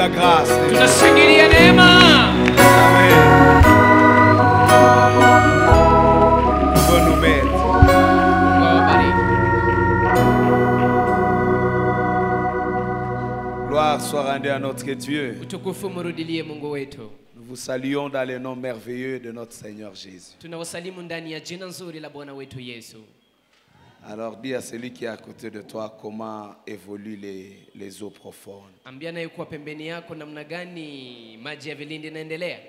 la grâce. Tunashangilia neema. Amen. Pour nous mettre. Mungu awabariki. Gloire soit rendue à notre Dieu. Utukufu murudilie Mungu wetu. Nous vous saluons dans le nom merveilleux de notre Seigneur Jésus. Tunawasalimu ndani ya jina nzuri la Bwana wetu Yesu. Alors dis à celui qui est à côté de toi comment évoluent les eaux profondes. Ambia naye kuwa pembeni yako namna gani maji ya vilindi yanaendelea.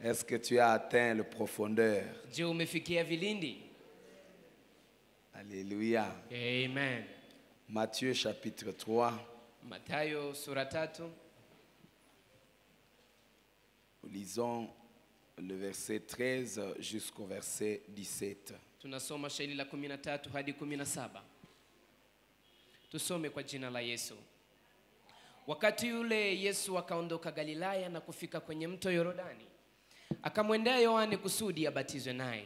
Est-ce que tu as atteint le profondeur? Je, umefikia vilindi? Alléluia. Amen. Matthieu chapitre 3. Mathayo sura 3. Nous lisons le verset 13 jusqu'au verset 17. Tunasoma shairi la 13 hadi 17. Tusome kwa jina la Yesu. Wakati yule Yesu akaondoka Galilaya na kufika kwenye mto Yordani. Akamwendea Yohane kusudi abatizwe naye.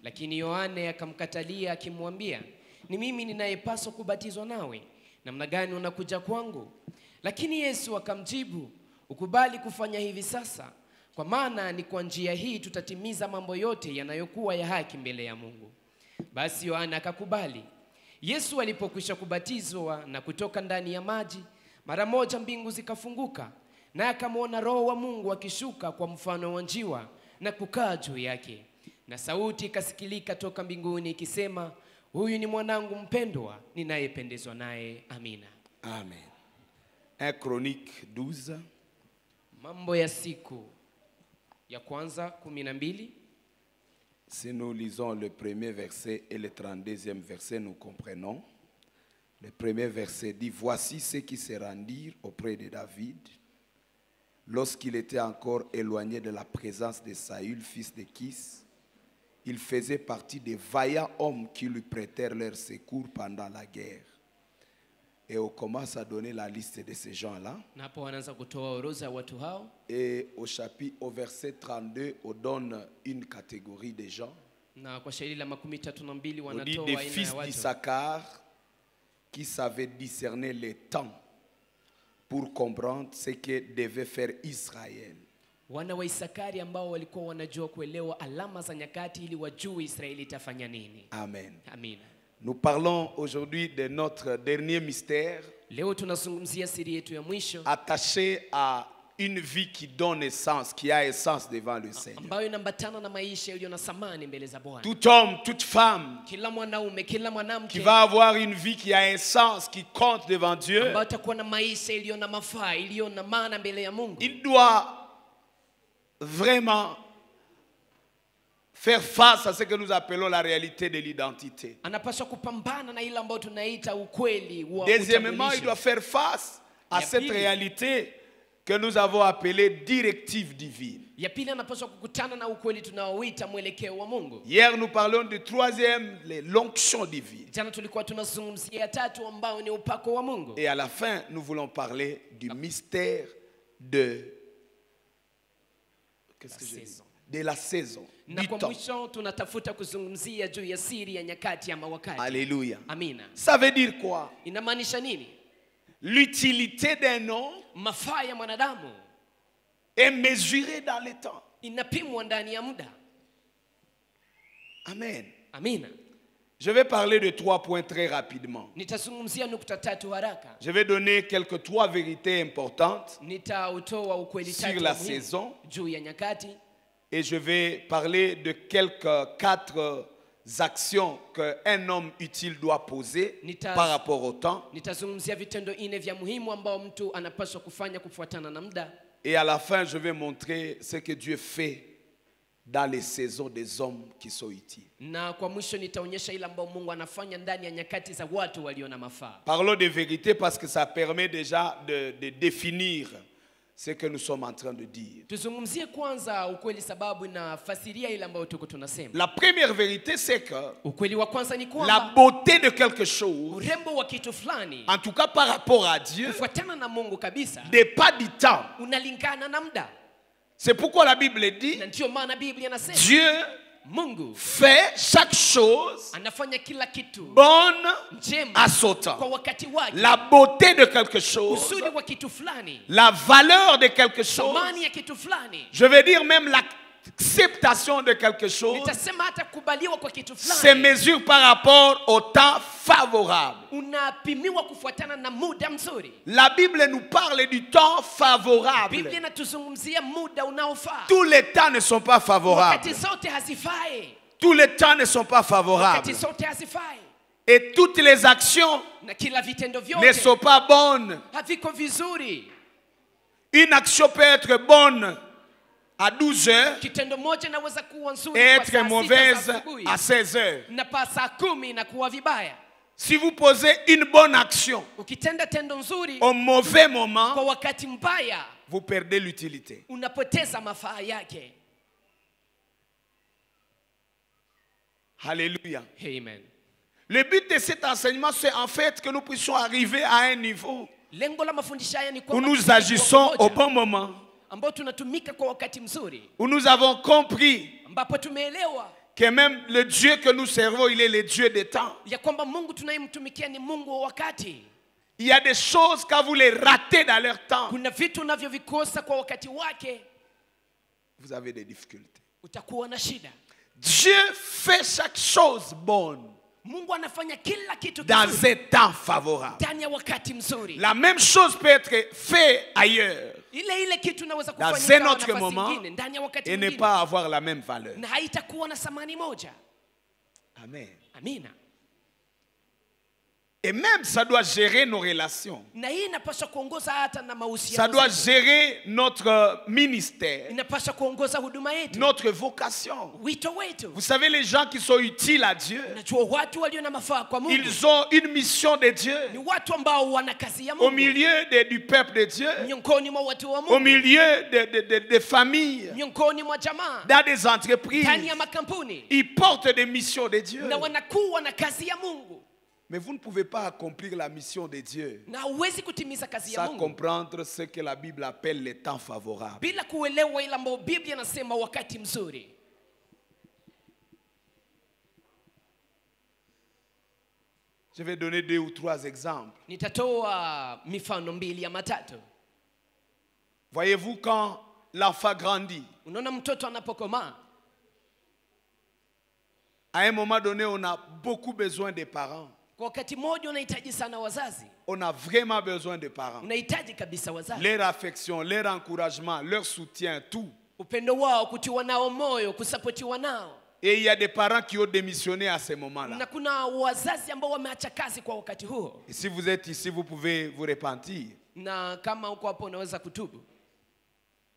Lakini Yohane akamkatalia akimwambia, "Ni mimi ninayepaswa kubatizwa nawe, namna gani unakuja kwangu?" Lakini Yesu akamjibu, "Ukubali kufanya hivi sasa, kwa maana ni kwa njia hii tutatimiza mambo yote yanayokuwa ya haki mbele ya Mungu." Basi Yohana akakubali. Yesu alipokwisha kubatizwa na kutoka ndani ya maji, mara moja mbingu zikafunguka, na akamwona Roho wa Mungu akishuka kwa mfano wa njiwa na kukaa juu yake. Na sauti ikasikilika toka mbinguni ikisema, "Huyu ni mwanangu mpendwa, ninayependezwa naye." Amina. Amen. 1 Chronique 12. Mambo ya siku ya kwanza 12. Si nous lisons le premier verset et le 32e verset, nous comprenons. Le premier verset dit, voici ceux qui se rendirent auprès de David lorsqu'il était encore éloigné de la présence de Saül, fils de Kis. Il faisait partie des vaillants hommes qui lui prêtèrent leur secours pendant la guerre. Et on commence à donner la liste de ces gens-là. Et au verset 32, on donne une catégorie de gens. On dit des fils d'Issachar qui savaient discerner les temps pour comprendre ce que devait faire Israël. Wana wa Isakari ambao walikuwa wanajua kuelewa alama za nyakati ili wajue Israeli itafanya nini. Amen. Amina. Nous parlons aujourd'hui de notre dernier mystère, leo tunazungumzia siri yetu ya mwisho, attaché à une vie qui donne essence, qui a essence devant le Seigneur. ambayo inambatana na maisha yaliyo na thamani mbele za Bwana. Tout homme, toute femme kila mwanaume, kila mwanamke qui va avoir une vie qui a essence, qui compte devant Dieu, ambayo atakuwa na maisha yaliyo na mafaa, yaliyo na maana mbele ya Mungu, il doit vraiment faire face à ce que nous appelons la réalité de l'identité. Deuxièmement, il doit faire face à cette réalité que nous avons appelée directive divine. Hier, nous parlons du troisième, l'onction divine. Et à la fin, nous voulons parler du mystère de la saison. Na kwa mwisho tunatafuta kuzungumzia juu ya siri ya nyakati ama wakati. Alléluia. Amina. Ça veut dire quoi? Inamaanisha nini? L'utilité d'un homme mafaa ya mwanadamu est mesurée dans le temps. Inapimwa ndani ya muda. Amen. Amina. Je vais parler de 3 points très rapidement. Nitazungumzia nukta 3 haraka. Je vais donner quelques 3 vérités importantes Nitautoa ukweli 3 sur la saison. Juu ya nyakati. Et je vais parler de quelques 4 actions qu'un homme utile doit poser par rapport au temps. Nitazungumzia vitendo 4 vya muhimu ambao mtu anapaswa kufanya kufuatana na muda. Et à la fin, je vais montrer ce que Dieu fait dans les saisons des hommes qui sont utiles. Na kwa mwisho nitaonyesha ile ambao Mungu anafanya ndani ya nyakati za watu walio na mafaa. Parlons de vérité parce que ça permet déjà de définir ce que nous sommes en train de dire. Tuzungumzie kwanza ukweli sababu inafasiria ile ambayo tuko tunasema. La première vérité c'est que ukweli wa kwanza ni kwamba la beauté de quelque chose, urembo wa kitu fulani, en tout cas par rapport à Dieu, kufuatana na Mungu kabisa, dépend du temps. Unalingana na muda. C'est pourquoi la Bible dit, na ndio maana Biblia inasema Dieu Mungu fait chaque chose anafanya kila kitu bonne njema à son kwa temps. wakati wake. La beauté de quelque chose, Uzuri wa kitu fulani, la valeur de quelque chose, thamani ya kitu fulani, je veux dire même l'acceptation de quelque chose, nitasema hata kubaliwa kwa kitu se fulani mesure par rapport au temps favorable. unapimiwa kufuatana na muda mzuri. La Bible nous parle du temps favorable. Biblia inatuzungumzia muda unaofaa. Tous les temps ne sont pas favorables. Wakati zote hazifai. Tous les temps ne sont pas favorables. Wakati zote hazifai. Et toutes les actions Na kila vitendo ne vyote sont pas bonnes. haviko vizuri. Une action peut être bonne à 12 heures Kitendo moja naweza kuwa nzuri et kwa être saa 6 mauvaise za asubuhi, à 16 heures. na pa saa 10 na kuwa vibaya. Si vous posez une bonne action Ukitenda tendo nzuri au mauvais kwa moment, wakati mbaya, vous perdez l'utilité. unapoteza mafaa yake. Alléluia. Amen. Le but de cet enseignement, c'est en fait que nous puissions arriver à un niveau Lengo la mafundisho haya ni où kwamba nous tufike agissons kwa au pamoja, bon moment, ambao tunatumika kwa wakati mzuri, où nous avons compris ambapo tumeelewa que même le Dieu que nous servons, il est le Dieu des temps. ya kwamba Mungu tunayemtumikia ni Mungu wa wakati. Il y a des choses quand vous les ratez dans leur temps, Kuna vitu unavyovikosa kwa wakati wake, vous avez des difficultés. utakuwa na shida. Dieu fait chaque chose bonne Mungu anafanya kila kitu dans kizuri un temps favorable. ndani ya wakati mzuri. La même chose peut être faite ailleurs Ile kitu inaweza Dans kufanyika un autre nafasi moment, nyingine ndani ya wakati et ne mwingine, pas avoir la même valeur. na haitakuwa na thamani moja. Amen. Amina. Et même ça doit gérer nos relations. Na hii inapaswa kuongoza hata na Ça mahusiano doit zetu. gérer notre ministère, Inapaswa kuongoza huduma yetu, notre vocation. wito wetu. Vous savez, les gens qui sont utiles à Dieu, Najua watu walio na mafaa kwa Mungu ils ont une mission de ni Dieu watu ambao wana kazi ya au Mungu, milieu du peuple de Dieu, miongoni mwa watu wa au Mungu, milieu des familles, miongoni mwa jamaa, dans des entreprises. ndani ya makampuni, Ils portent des missions de Dieu. na wanakuwa na kazi ya Mungu, Mais vous ne pouvez pas accomplir la mission de Dieu na huwezi kutimiza kazi ya sans Mungu comprendre ce que la Bible appelle les temps favorables. bila kuelewa ile ambayo Biblia inasema wakati mzuri. Je vais donner 2 ou 3 exemples. Nitatoa mifano 2 ama 3. Voyez-vous, quand l'enfant grandit, Unaona mtoto anapokomaa, à un moment donné, on a beaucoup besoin des parents. kwa wakati mmoja unahitaji sana wazazi, On a vraiment besoin des parents. unahitaji kabisa wazazi, Leur affection, leur encouragement, leur soutien, tout. upendo wao, kutiwa nao moyo, kusapotiwa nao. Et il y a des parents qui ont démissionné à ce moment-là. Na kuna wazazi ambao wameacha kazi kwa wakati huo, Et si vous êtes ici, vous pouvez vous repentir. na kama uko hapo unaweza kutubu.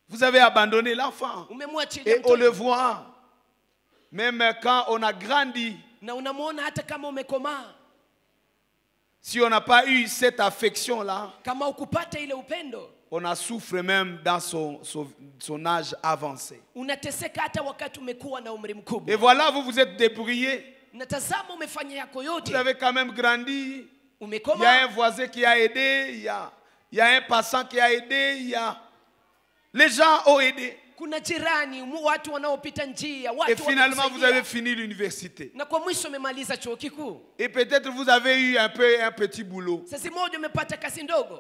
Vous avez abandonné l'enfant. Umemwachilia Et on le mtoto voit. Même quand on a grandi, na unamwona hata kama umekomaa, si on n'a pas eu cette affection-là, kama ukupata ile upendo, on en souffre même dans son âge avancé. unateseka hata wakati umekuwa na umri Et mkubwa. voilà, vous vous êtes débrouillé. Na tazama, umefanya yako Vous yote, avez quand même grandi. Il y a un umekomaa, voisin qui a aidé. Il y a un passant qui a aidé. Les gens ont aidé. kuna jirani, watu wanaopita njia, Et watu finalement, vous avez wanakusaidia. fini l'université. Na kwa mwisho umemaliza chuo kikuu, Et peut-être vous avez eu un petit boulot. sasa moja umepata kazi ndogo,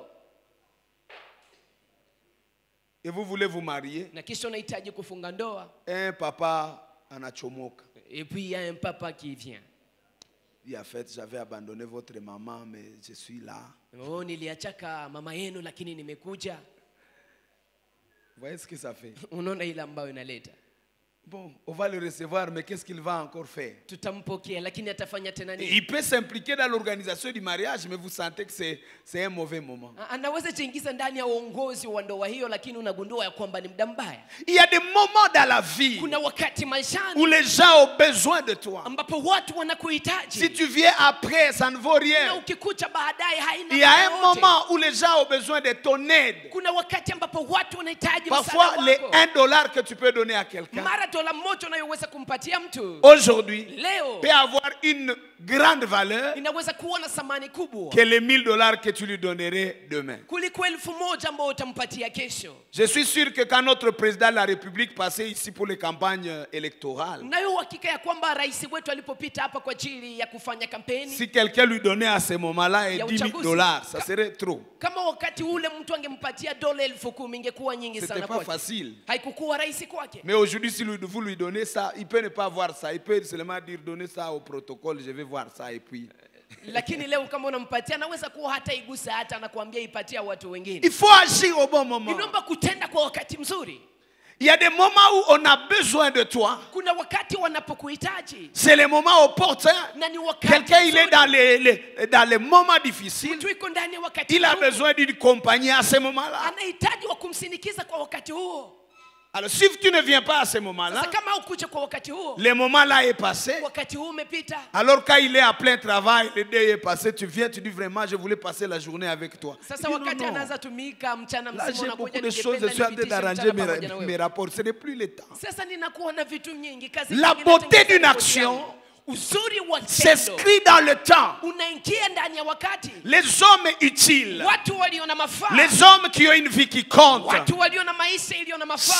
Et vous voulez vous marier. na kisha unahitaji kufunga ndoa. Un papa anachomoka. Et puis il y a un papa qui vient. Il a fait, j'avais abandonné votre maman, mais je suis là. Oh, niliachaka mama yenu lakini nimekuja. Vous voyez ce que ça fait? Unaona ile ambayo inaleta. Bon, on va le recevoir, mais qu'est-ce qu'il va encore faire? Tutampokea lakini atafanya tena nini? Il peut s'impliquer dans l'organisation du mariage, mais vous sentez que c'est un mauvais moment. Anaweza jiingiza ndani ya uongozi wa ndoa hiyo, lakini unagundua ya kwamba ni muda mbaya. Il y a des moments dans la vie Kuna wakati où maishani les gens ont besoin de toi. ambapo watu Si wanakuhitaji, tu viens après, ça ne vaut na rien. ukikucha baadaye haina Il y a maana un yote. moment où les gens ont besoin de ton aide. Kuna wakati ambapo watu wanahitaji Parfois, msaada les wako. $1 que tu peux donner à quelqu'un, Mara dola moja unayoweza kumpatia mtu aujourd'hui leo peut avoir une grande valeur inaweza kuwa na thamani kubwa que les 1000 dollars que tu lui donnerais demain. kuliko 1,000 ambayo utampatia kesho. Je suis sûr que quand notre président de la République passait ici pour les campagnes électorales, Nayo hakika ya kwamba rais wetu alipopita hapa kwa ajili ya kufanya kampeni, si quelqu'un lui donnait à ce moment-là 10 000 dollars, ça serait trop. kama wakati ule mtu angempatia dola 10,000 ingekuwa nyingi C'était sana pas kwake. facile. Haikukuwa rahisi kwake. Mais aujourd'hui, si vous lui donnez ça, il peut ne pas voir ça. Il peut seulement dire, donnez ça au protocole, je vais voir ça et puis... Lakini leo kama unampatia anaweza kuwa hata igusa hata anakuambia ipatia watu wengine. Il faut agir au bon moment. Inaomba kutenda kwa wakati mzuri. Il y a des moments où on a besoin de toi. Kuna wakati wanapokuhitaji. C'est le moment opportun. Na ni wakati Quelqu'un, il est mzuri. dans les moments difficiles. Mtu yuko ndani ya wakati Il a mgumu. besoin d'une compagnie à ce moment-là. Anahitaji wa kumsindikiza kwa wakati huo. Alors, si tu ne viens pas à ce moment-là, Sasa kama ukuja kwa wakati huo, le moment-là est passé. wakati huo umepita. Alors, quand il est à plein travail, le day est passé, tu viens, tu dis vraiment, je voulais passer la journée avec toi. Sasa Il dit, wakati non, non. anaanza tumika mchana Là, mzima j'ai na beaucoup de choses, je suis en train d'arranger mes rapports. Ce n'est plus le temps. Sasa ninakuwa na vitu nyingi kazi. La nyingi beauté natengeneza d'une ripoti action yangu. Uzuri wa tendo s'inscrit dans le temps. unaingia ndani ya wakati. Les hommes utiles, Watu walio na mafaa, les hommes qui ont une vie qui compte, watu walio na maisha iliyo na mafaa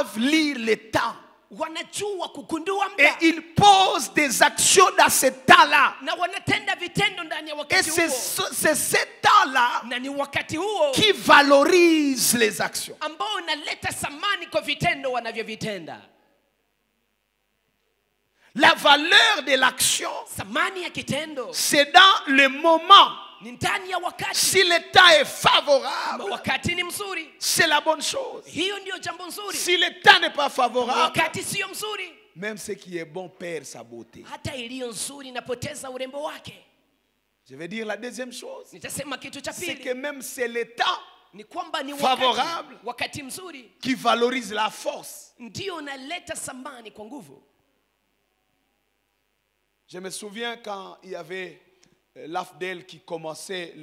savent lire le temps. wanajua kugundua Et muda ils posent des actions dans ce temps-là. na wanatenda vitendo ndani ya Et wakati c'est huo. ce temps-là Na ni wakati huo qui valorise les actions. ambao unaleta thamani kwa vitendo wanavyovitenda. La valeur de l'action, Thamani ya kitendo c'est dans le moment. ni ndani ya wakati. Si le temps est favorable, Wakati ni mzuri, c'est la bonne chose. hiyo ndio jambo nzuri. Si le temps n'est pas favorable, Wakati sio mzuri, même ce qui est bon perd sa beauté. hata iliyo nzuri inapoteza urembo wake. Je vais dire la deuxième chose, Nitasema kitu cha c'est que pili même c'est le temps ni kwamba ni favorable wakati mzuri qui valorise la force. ndio unaleta thamani kwa nguvu. Je me souviens quand il y avait l'AFDEL qui commençait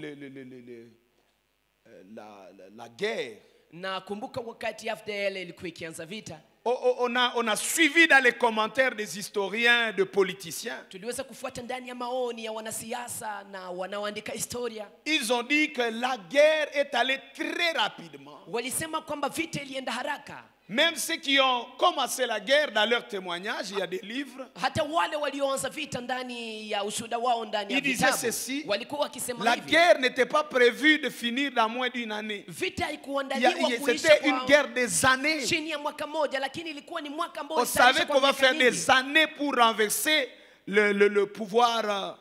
la guerre. Na kumbuka wakati AFDL ilikuwa ikianza vita, On a suivi dans les commentaires des historiens, de politiciens. tuliweza kufuata ndani ya maoni ya wanasiasa na wanaoandika historia. Ils ont dit que la guerre est allée très rapidement. Walisema kwamba vita ilienda haraka. Même ceux qui ont commencé la guerre, dans leurs témoignages, il y a des livres. Hata wale walioanza vita ndani ya ushuhuda wao ndani ya Il disait vitabu ceci, walikuwa wakisema la hivi. guerre n'était pas prévue de finir dans moins d'une année. Vita haikuandaliwa kuisha C'était une kwa guerre des années. chini ya mwaka moja, lakini ilikuwa ni mwaka ambao On savait itaisha qu'on kwa va faire miaka des nyingi. années pour renverser le pouvoir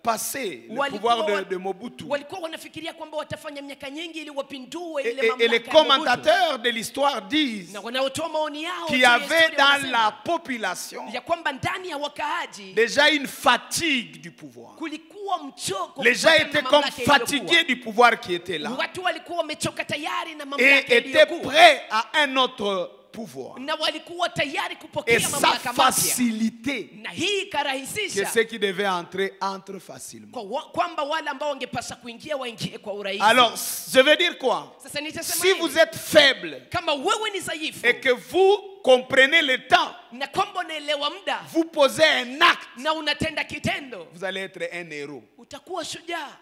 passé, le pouvoir de Mobutu. Walikuwa wanafikiria kwamba watafanya miaka nyingi ili wapindue ile Et mamlaka les ya Mobutu. commentateurs de l'histoire disent Na wanaotoa maoni yao qu'il juu y ya avait historia dans wanasema la population ya kwamba ndani ya wakaaji déjà une fatigue du pouvoir. kulikuwa mchoko. Les gens kutokana na étaient comme mamlaka iliyokuwa. fatigués du pouvoir qui était là Watu walikuwa wamechoka tayari na et mamlaka étaient iliyokuwa. prêts à un autre pouvoir. Na walikuwa tayari Et kupokea ça mamlaka mapya. facilitait Na hii que ikarahisisha ceux qui devaient entrer entrent facilement. kwamba wale ambao wangepaswa kuingia waingie kwa urahisi. Alors, je veux dire quoi? Sasa nitasema Si hivi, vous êtes faible kama wewe ni dhaifu et que vous comprenez le temps, na kwamba unaelewa muda vous posez un acte, na unatenda kitendo, vous allez être un héros. utakuwa shujaa.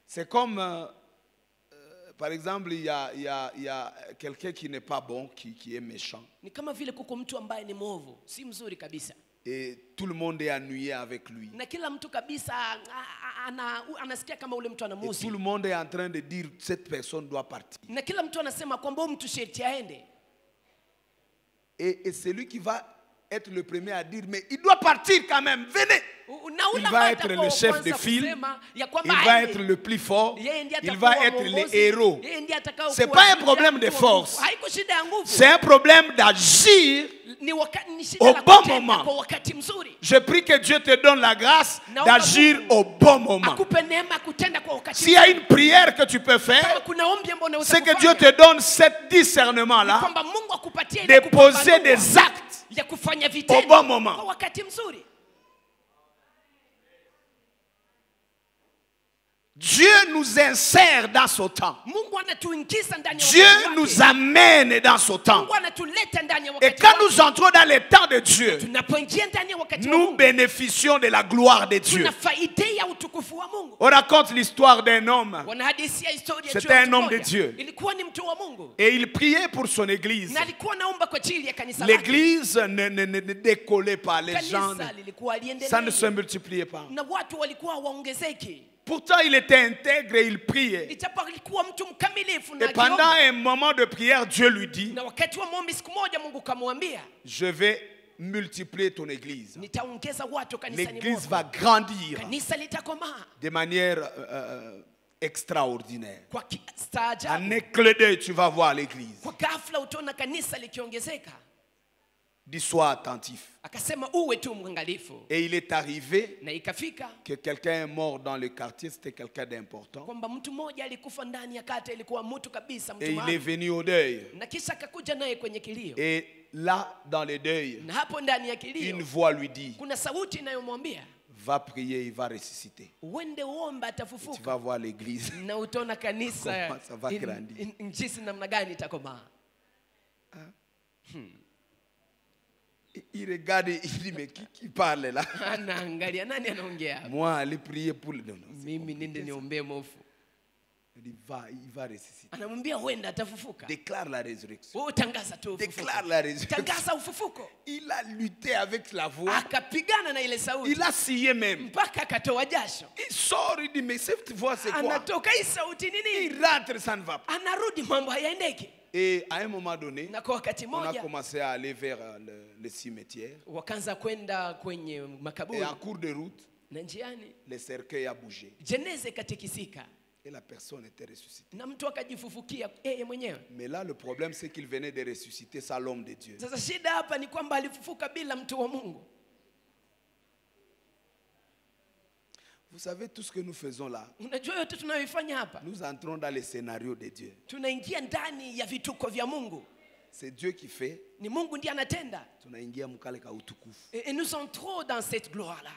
C'est comme, par exemple, il y a quelqu'un qui n'est pas bon, qui est méchant. Ni kama vile kuko mtu ambaye ni mwovu, si mzuri kabisa. Et tout le monde est ennuyé avec lui. Na kila mtu kabisa anasikia kama ule mtu Et tout anamusi. le monde est en train de dire cette personne doit partir. Na kila mtu anasema kwamba huyu mtu sherti aende. Et c'est lui qui va être le premier à dire, mais il doit partir quand même, venez. Il va être le chef de file, il va être le plus fort, il va être le héros. Ce n'est pas un problème de force, c'est un problème d'agir au bon moment. Je prie que Dieu te donne la grâce d'agir au bon moment. S'il y a une prière que tu peux faire, c'est que Dieu te donne ce discernement-là de poser des actes au bon moment. Dieu nous insère dans son temps. Mungu anatuingiza ndani ya Dieu wakati wake. nous amène dans son temps. Mungu anatuleta ndani ya Et wakati quand wake. nous entrons dans le temps de Dieu, Tunapoingia ndani ya wakati wa nous Mungu, bénéficions de la gloire de Dieu. tunafaidia utukufu wa Mungu. On raconte l'histoire d'un homme Wanahadithia historia C'était juu ya un mtu homme de mmoja. Dieu. Ilikuwa ni mtu wa Mungu. et il priait pour son église. Na alikuwa anaomba kwa ajili ya kanisa lake. L'église ne décollait pas, les gens, Kanisa lilikuwa aliendelea. ça ne se multipliait pas. Na watu walikuwa waongezeki. Pourtant, il était intègre et il priait. Ijapo alikuwa mtu mkamilifu na Et pendant akiomba. un moment de prière, Dieu lui dit, Na wakati wa maombi siku moja Mungu kamwambia, je vais multiplier ton église. nitaongeza watu kanisani L'église mwako. va grandir Kanisa litakomaa de manière extraordinaire. kwa En staajabu. un clin d'œil, tu vas voir l'église. Kwa ghafla utaona kanisa likiongezeka. Dis, sois attentif. Akasema uwe tu mwangalifu. Et il est arrivé Na ikafika que quelqu'un est mort dans le quartier, c'était quelqu'un d'important. kwamba mtu mmoja alikufa ndani ya kata, ilikuwa mtu kabisa, mtu Et il est maana. venu au deuil. Na kisha akakuja naye kwenye kilio. Et là, dans le deuil, Na hapo ndani ya une kilio voix lui dit, kuna sauti inayomwambia va prier, il va ressusciter. uende uombe Tu atafufuka. vas voir l'église. Na utaona kanisa Comment ça va grandir. jinsi namna gani itakomaa. Il regarde et il dit, mais qui parle là? Anaangalia nani anaongea hapa? Moi, aller prier pour le... Non, non. Mimi nende niombee mofu. Il dit, il va ressusciter. Anamwambia huenda atafufuka. Déclare la résurrection. Wewe tangaza tu ufufuko. Déclare la résurrection. Tangaza ufufuko. Il a lutté avec la voix. Akapigana na ile sauti. Il a scié même. Mpaka akatoa jasho. Il sort, il dit, mais cette voix, c'est quoi? Anatoka hii sauti ni nini? Il rentre, ça ne va pas. Anarudi mambo hayaendeki. Et à un moment donné, Na kwa wakati on a moja commencé à aller vers le cimetière. wakaanza kwenda kwenye Et makaburi en cours de route, na njiani le cercueil a bougé. jeneza ikatikisika Et la personne était ressuscitée. na mtu akajifufukia yeye mwenyewe. Mais là, le problème, c'est qu'il venait de ressusciter ça, l'homme de Dieu. Sasa shida hapa ni kwamba alifufuka bila mtu wa Mungu. Vous savez, tout ce que nous faisons là, Unajua yote tunayoifanya hapa, nous entrons dans les scénarios de Dieu. tunaingia ndani ya vituko vya Mungu. C'est Dieu qui fait. Ni Mungu ndiye anatenda. Tunaingia mukale ka utukufu. Et nous entrons dans cette gloire-là.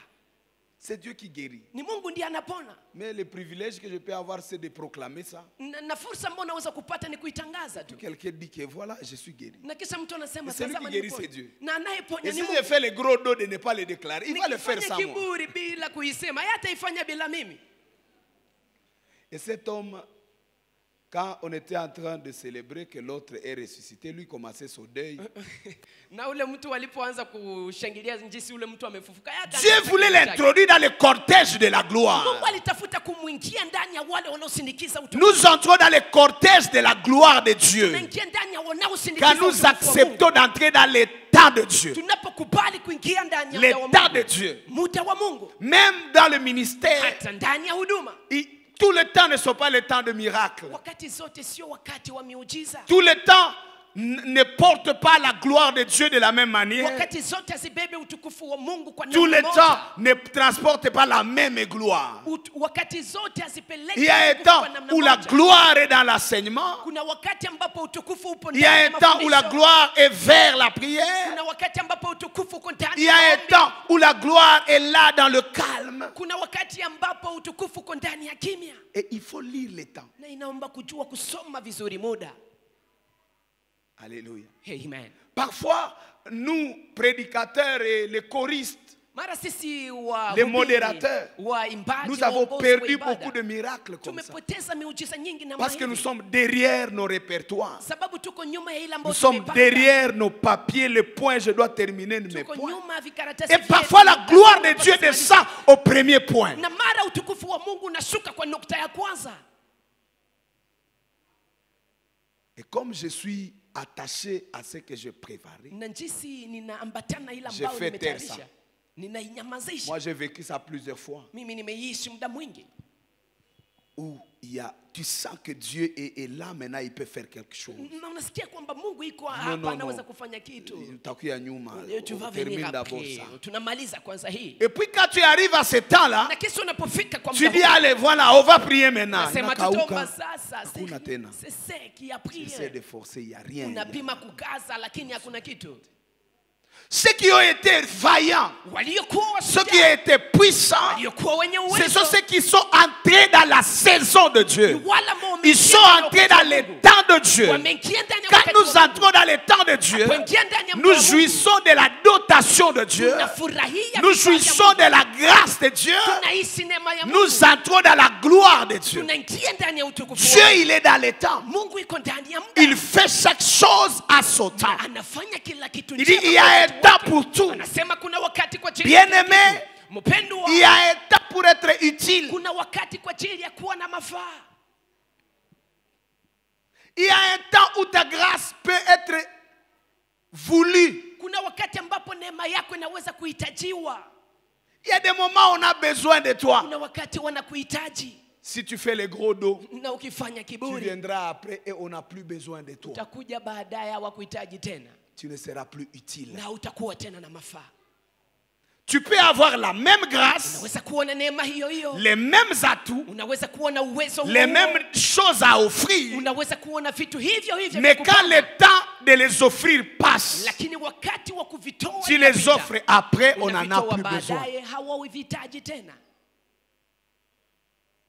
C'est Dieu qui guérit. Ni Mungu ndiye anapona. Mais le privilège que je peux avoir, c'est de proclamer ça. Na fursa ambayo naweza kupata ni kuitangaza tu. Quelqu'un dit que voilà, je suis guéri. Na kisha mtu anasema Mais celui tazama qui guérit, nimepona. c'est Dieu. Na anayeponya Et ni si Mungu. je fais le gros dos de ne pas le déclarer, il va le faire sans Nikifanya moi. kiburi bila kuisema, yeye ataifanya bila mimi. Et cet homme, quand on était en train de célébrer que l'autre est ressuscité, lui commençait son deuil. Na ule mtu walipoanza kushangilia jinsi ule mtu amefufuka, yeye Dieu voulait l'introduire dans le cortège de la Mungu gloire. alitafuta kumwingia ndani ya wale wanaosindikiza utukufu. Nous entrons dans le cortège de la gloire de Dieu. Tunaingia ndani ya wanaosindikiza Quand nous utukufu wa acceptons Mungu. d'entrer dans le temps de Dieu, Tunapokubali kuingia ndani ya le muda wa temps de Mungu. Dieu, Muda wa Mungu. même dans le ministère, Hata ndani ya huduma. tout le temps ne sont pas le temps de miracle. Wakati zote sio wakati wa miujiza. Tout le temps ne porte pas la gloire de Dieu de la même manière. Wakati zote asibebe utukufu wa Mungu kwa Tout le namna temps moja. ne transporte pas la même gloire. Wakati zote asipeleke Il y a un utukufu temps kwa namna où la moja. gloire est dans l'enseignement. Kuna wakati ambapo utukufu upo Il y a ndani un ya temps où la mafundisho. gloire est vers la prière. Kuna wakati ambapo utukufu uko ndani Il y ya a un maombi. temps où la gloire est là dans le calme. Kuna wakati ambapo utukufu uko ndani ya kimya. Et il faut lire les temps. Na inaomba kujua kusoma vizuri muda. Alléluia. Amen. Parfois, nous, prédicateurs et les choristes, Mara sisi les modérateurs, waimbaji, nous avons waongozi wa perdu ibada, beaucoup de miracles comme ça. tumepoteza miujiza nyingi na Parce que nous sommes derrière nos répertoires. sababu tuko nyuma ya ile Nous ambayo sommes tumepanga. derrière nos papiers, les points, je dois terminer mes Tuko points. nyuma ya vikaratasi Et vyetu, parfois la gloire de tunataka Dieu kusimamisha. descend au premier point. Na mara utukufu wa Mungu unashuka kwa nukta ya kwanza. Et comme je suis attaché à ce que je préparais, Na jinsi ninaambatana ile Je ambayo fais taire nimetayarisha. Ninainyamazisha. moi j'ai vécu ça plusieurs fois, Mimi nimeishi muda mwingi. où il y a, tu sens que Dieu est là, maintenant il peut faire quelque chose. Na unasikia kwamba Mungu iko Non, hapa non, anaweza non. kufanya kitu. Utakuya nyuma, Tu vas on termine venir d'abord après. ça. Tunamaliza kwanza hii. Et puis quand tu arrives à ce temps-là, Na kesho unapofika kwa tu muda dis huu, allez voilà, on va prier maintenant. nasema tutaomba Inakauka. sasa. Hakuna tena. C'est sec, il y a Tu essaies de prière. forcer, il n'y a rien. Unapima kukaza lakini hakuna kitu. Ceux qui ont été vaillants, waliokuwa ceux qui washujaa, ont été puissants, waliokuwa wenye ce uwezo, sont ceux qui sont entrés dans la saison de Dieu. wale ambao Ils wameingia sont ndani ya entrés wakati wa dans les Mungu. temps de Dieu. Wameingia ndani ya Quand wakati nous wa Mungu. entrons dans les temps de Dieu, Wanapoingia ndani ya nous mkoa wa Mungu, jouissons de la dotation de Dieu. tunafurahia Nous vipaji vya jouissons Mungu. de la grâce de Dieu. Tunahisi neema ya Mungu. Nous entrons dans la gloire de Dieu. Tunaingia ndani ya utukufu Dieu, wake. il est dans les temps. Mungu iko ndani ya muda. Il fait chaque chose à son temps. Anafanya kila kitu Il dit, njema il y a kwa un wakati temps wake. pour tout. Anasema kuna wakati kwa ajili ya kila Bien-aimé, kitu. Mpendwa, il y a un temps pour être utile. kuna wakati kwa ajili ya kuwa na mafaa. Il y a un temps où ta grâce peut être voulue. Kuna wakati ambapo neema yako inaweza kuhitajiwa. Il y a des moments où on a besoin de toi. Kuna wakati wanakuhitaji Si tu fais les gros dos, na ukifanya tu kiburi viendras après et on n'a plus besoin de toi. utakuja baadaye hawakuhitaji tena Tu ne seras plus utile. na utakuwa tena na mafaa. Tu peux avoir la même grâce, Unaweza kuwa na neema hiyo hiyo, les mêmes atouts, unaweza kuwa na uwezo les huo, mêmes choses à offrir. unaweza kuwa na vitu hivyo hivyo Mais vya quand kupata. le temps de les offrir passe, Lakini wakati wa kuvitoa tu les inapita. offres après, on n'en a Unavitoa plus besoin. baadaye hawavihitaji tena.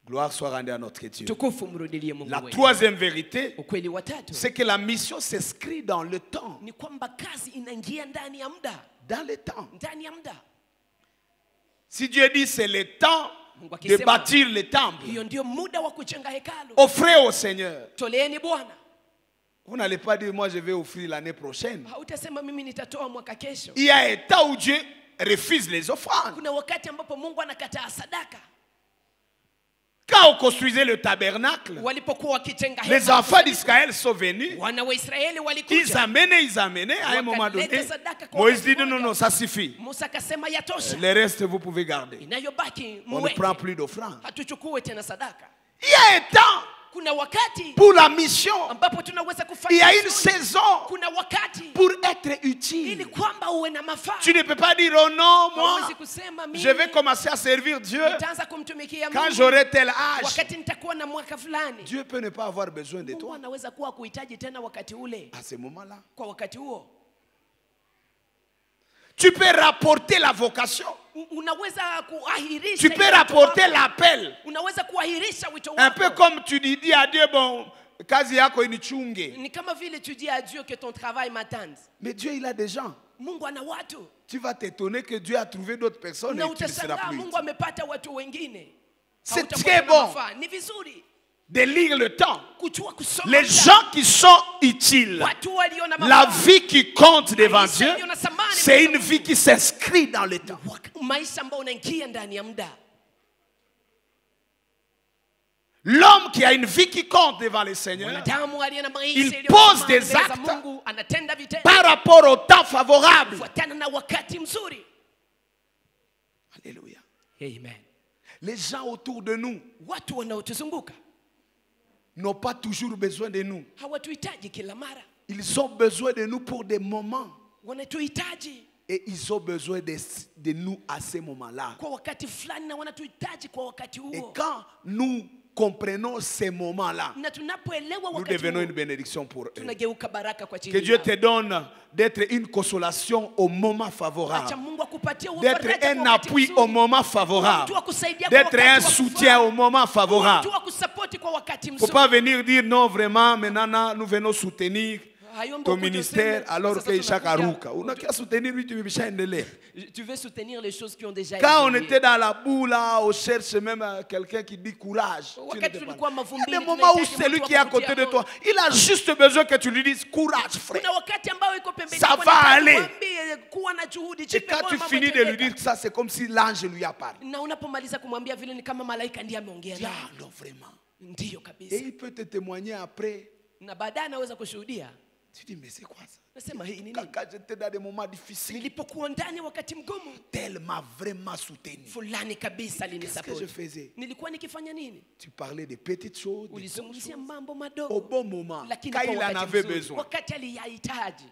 Gloire soit rendue à notre Dieu. Tukufu mrudilie Mungu La wetu. troisième vérité, Ukweli wa tatu c'est que la mission s'inscrit dans le temps. ni kwamba kazi inaingia ndani ya muda, Dans le temps. ndani ya muda. Si Dieu dit c'est le temps Mungu de akisema bâtir le temple, hiyo ndio muda wa kujenga hekalu, offrez au Seigneur. toleeni Bwana. Vous n'allez pas dire moi je vais offrir l'année prochaine. Hautasema mimi nitatoa mwaka kesho. Il y a un temps où Dieu refuse les offrandes. Kuna wakati ambapo Mungu anakataa sadaka. Quand on construisait le tabernacle, Walipokuwa wakijenga les hekalu, enfants d'Israël sont venus. wana wa Israeli Ils walikuja. amenaient. À un moment donné, Wakaleta sadaka kwa Moïse dit wakati non, mmoja. ça suffit. Musa akasema yatosha. Le reste, vous pouvez garder. Inayobaki On ne prend muweke. plus d'offrandes. Hatuchukue tena sadaka. Il y a un temps Kuna wakati pour la mission. ambapo tunaweza Il kufanya y a une vizuri. saison Kuna wakati pour être ili utile. kwamba uwe na mafaa. Tu ne peux pas dire oh non, moi, Hauwezi kusema mimi je vais commencer à servir Dieu nitaanza kumtumikia quand Mungu j'aurai tel âge. wakati nitakuwa na mwaka fulani. Dieu peut ne pas avoir besoin de Mungu toi anaweza kuwa kuhitaji tena wakati ule, à ce moment-là. kwa wakati huo. Tu peux rapporter la vocation. Unaweza kuahirisha Tu peux ile wito rapporter wako. l'appel. Unaweza kuahirisha wito Un wako. peu comme tu dis à Dieu, bon, kazi yako inichunge. Ni kama vile tu dis à Dieu que ton travail m'attend. Mais Dieu, il a des gens. Mungu ana watu. Tu vas t'étonner que Dieu a trouvé d'autres personnes Na et qu'il ne sera utashangaa plus Mungu utile. amepata watu wengine. C'est Hautakuwa très na bon mafaa. Ni vizuri de lire le temps. kujua kusoma Les muda. gens qui sont utiles, Watu walio na la mafaa. vie qui compte devant Maisha Dieu, yaliyo na thamani c'est mbele une za vie Mungu. qui s'inscrit dans le temps. Maisha ambayo unaingia ndani ya muda. L'homme qui a une vie qui compte devant le Seigneur, Mwanadamu aliye na maisha Il yaliyo pose na des mbele za actes Mungu, anatenda vitendo par rapport au temps favorable. kufuatana na wakati mzuri. Alléluia. Amen. Les gens autour de nous Watu wanaotuzunguka n'ont pas toujours besoin de nous. hawatuhitaji kila mara, Ils ont besoin de nous pour des moments. wanatuhitaji Et ils ont besoin de nous à ces moments-là. kwa wakati fulani na wanatuhitaji kwa wakati Et huo. quand nous comprenons ces moments-là, Na tunapoelewa nous wakati devenons huo, une bénédiction pour eux. tunageuka baraka kwa Que ajili Dieu yao. te donne d'être une consolation au moment Acha favorable, Mungu akupatie huo d'être faraja un kwa wakati appui mzuri. au moment favorable, Mtu wa kusaidia kwa d'être wakati un wa soutien kufaa. au moment favorable. Mtu wa kusapoti kwa wakati Il ne faut mzuri. pas venir dire non, vraiment, maintenant nous venons soutenir Hayombo ton kuja ministère useme, alors sasa que Ishak tunakuja- Aruka. Unakia soutenir lui, tu veux endelea. Tu veux soutenir les choses qui ont déjà Quand on évolué. était dans la boue là, on cherche même quelqu'un qui dit courage. Tu Wakati n'étais pas tulikuwa là. mavumbini, Il y a des moments où tunahitaji celui mtu qui est à wa kukutia côté de toi, moyo. il a juste besoin que tu lui dises courage, frère. Kuna wakati ambao iko pembeni Ça yako, va nataka aller. kuambie kuwa na juhudi, Et jipe quand moyo, tu mambo finis de lui yatendeka. dire ça, c'est comme si l'ange lui a parlé. Na unapomaliza kumwambia vile ni kama malaika ndiye ameongea Dis, naye. ah non, vraiment. Ndiyo Et kabisa. il peut te témoigner après. Na baadaye anaweza kushuhudia. Tu dis, mais c'est quoi ça? Nasema hii ni Quand, nini? quand j'étais dans des moments difficiles, Nilipokuwa ndani wakati mgumu, tel m'a vraiment soutenu. fulani kabisa Qu'est-ce que je alinisapoti. faisais? Nilikuwa nikifanya nini? Tu parlais de petites choses, de petites Ulizungumzia choses. mambo Au madogo, bon moment, lakini quand kwa il en wakati avait mzuri, besoin. wakati aliyahitaji.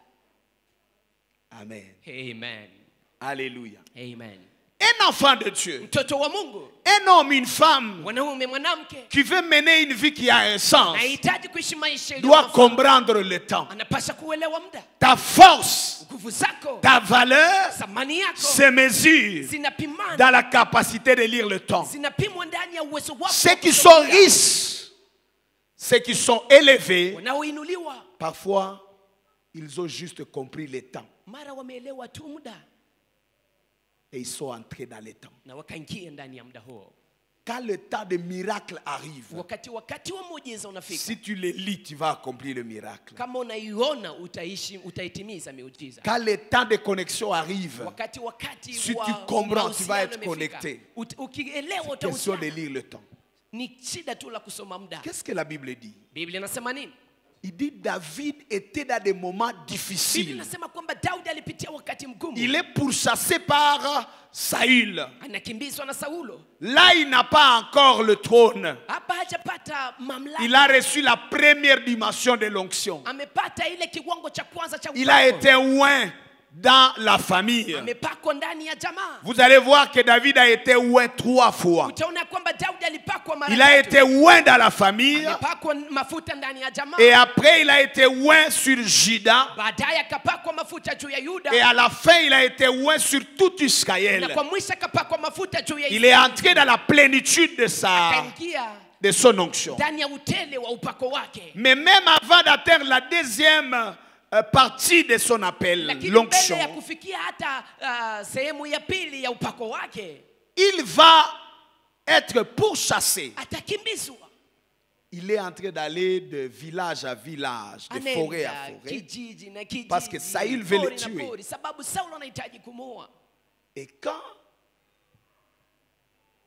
Amen. Amen. Alléluia. Amen. Un enfant de Dieu, Mtoto wa Mungu, un homme, une femme mwanaume, mwanamke, qui veut mener une vie qui a un sens, anahitaji kuishi maisha doit yaliyo comprendre le temps. anapasha kuelewa muda. Ta force nguvu zako, ta valeur thamani yako se mesure zinapimana, dans la capacité de lire le temps. zinapimwa ndani ya uwezo wako. Ceux qui sont riches, ceux qui sont élevés, Wanaoinuliwa parfois, ils ont juste compris le temps. mara wameelewa tu muda Et ils sont entrés dans le temps. na wakaingia ndani ya muda huo. Quand le temps de miracle arrive, Wakati wa muujiza unafika, si tu le lis, tu vas accomplir le miracle. kama unaiona utaitimiza miujiza. Quand le temps de connexion arrive, Wakati si wa tu comprends, tu vas mahusiano être imefika, connecté. ukielewa C'est question de utahusiana. lire le temps. Ni shida tu la kusoma muda. Qu'est-ce que la Bible dit? Biblia inasema nini? Il dit David était dans des moments Biblia difficiles. inasema kwamba Daudi alipitia wakati mgumu. Il est pourchassé par Saül. Anakimbizwa na Saulo. Là, il n'a pas encore le trône. Hapa hajapata mamlaka. Il a reçu la première dimension de l'onction. Amepata ile kiwango cha kwanza cha Il a upako. été oint dans la famille. Amepakwa ndani ya jamaa. Vous allez voir que David a été oint 3 fois. Utaona kwamba Daudi alipakwa mara Il a tatu. été oint dans la famille. Amepakwa mafuta ndani ya jamaa. Et après, il a été oint sur Juda. Baadaye akapakwa mafuta juu ya Yuda. Et à la fin, il a été oint sur tout Na Israël. kwa mwisho akapakwa mafuta juu ya Il est entré dans la plénitude Akaingia de son onction. ndani ya utele wa upako wake. Mais même avant d'atteindre la deuxième partie de son appel, Lakini l'onction, mbele ya kufikia hata sehemu ya pili ya upako wake, il va être pourchassé. atakimbizwa. Il est en train d'aller de village à village, de forêt à Anaenda forêt. kijiji na kijiji, Parce que Saül veut le pori na tuer. pori, sababu Saulo anahitaji kumuua. Et quand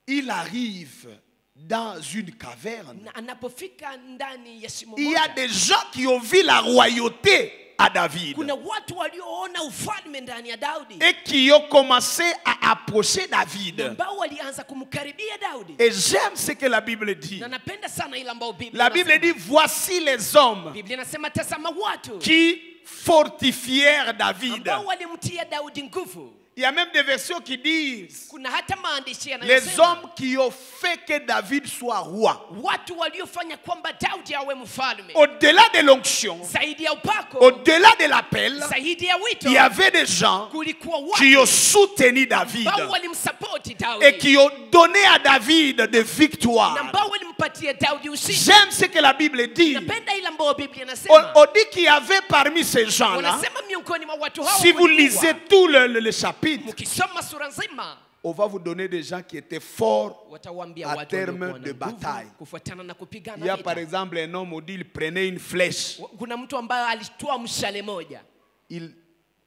il arrive dans une caverne, Na anapofika ndani ya shimo il y a moja, des gens qui ont vu la royauté à David kuna watu walioona ufalme ndani ya Daudi et qui ont commencé à approcher David. ambao walianza kumkaribia Daudi. Et j'aime ce que la Bible dit. Na napenda sana ile ambayo La Bible dit, voici les hommes Biblia inasema tazama watu qui fortifièrent David. ambao walimtia Daudi nguvu. Il y a même des versions qui disent Kuna hata maandishi les yanayosema hommes qui ont fait que David soit roi. watu waliofanya kwamba Daudi awe mfalme. Au-delà de l'onction, Zaidi ya upako, au-delà de l'appel, zaidi ya wito, il y avait des gens kulikuwa qui ont watu soutenu David ambao walimsapoti Daudi et qui ont donné à David des na victoires. ambao walimpatia Daudi ushindi. J'aime ce que la Bible dit. Napenda ile ambayo Biblia inasema. On dit qu'il y avait parmi ces gens-là, Wanasema miongoni mwa watu hao si vous lisez tout le chapitre, mkisoma sura nzima, on va vous donner des gens qui étaient forts. watawaambia À watu terme waliokuwa na de nguvu bataille. kufuatana na Il y kupigana a par vita. exemple un homme, on dit, il prenait une flèche, Kuna mtu ambaye alitoa mshale moja, il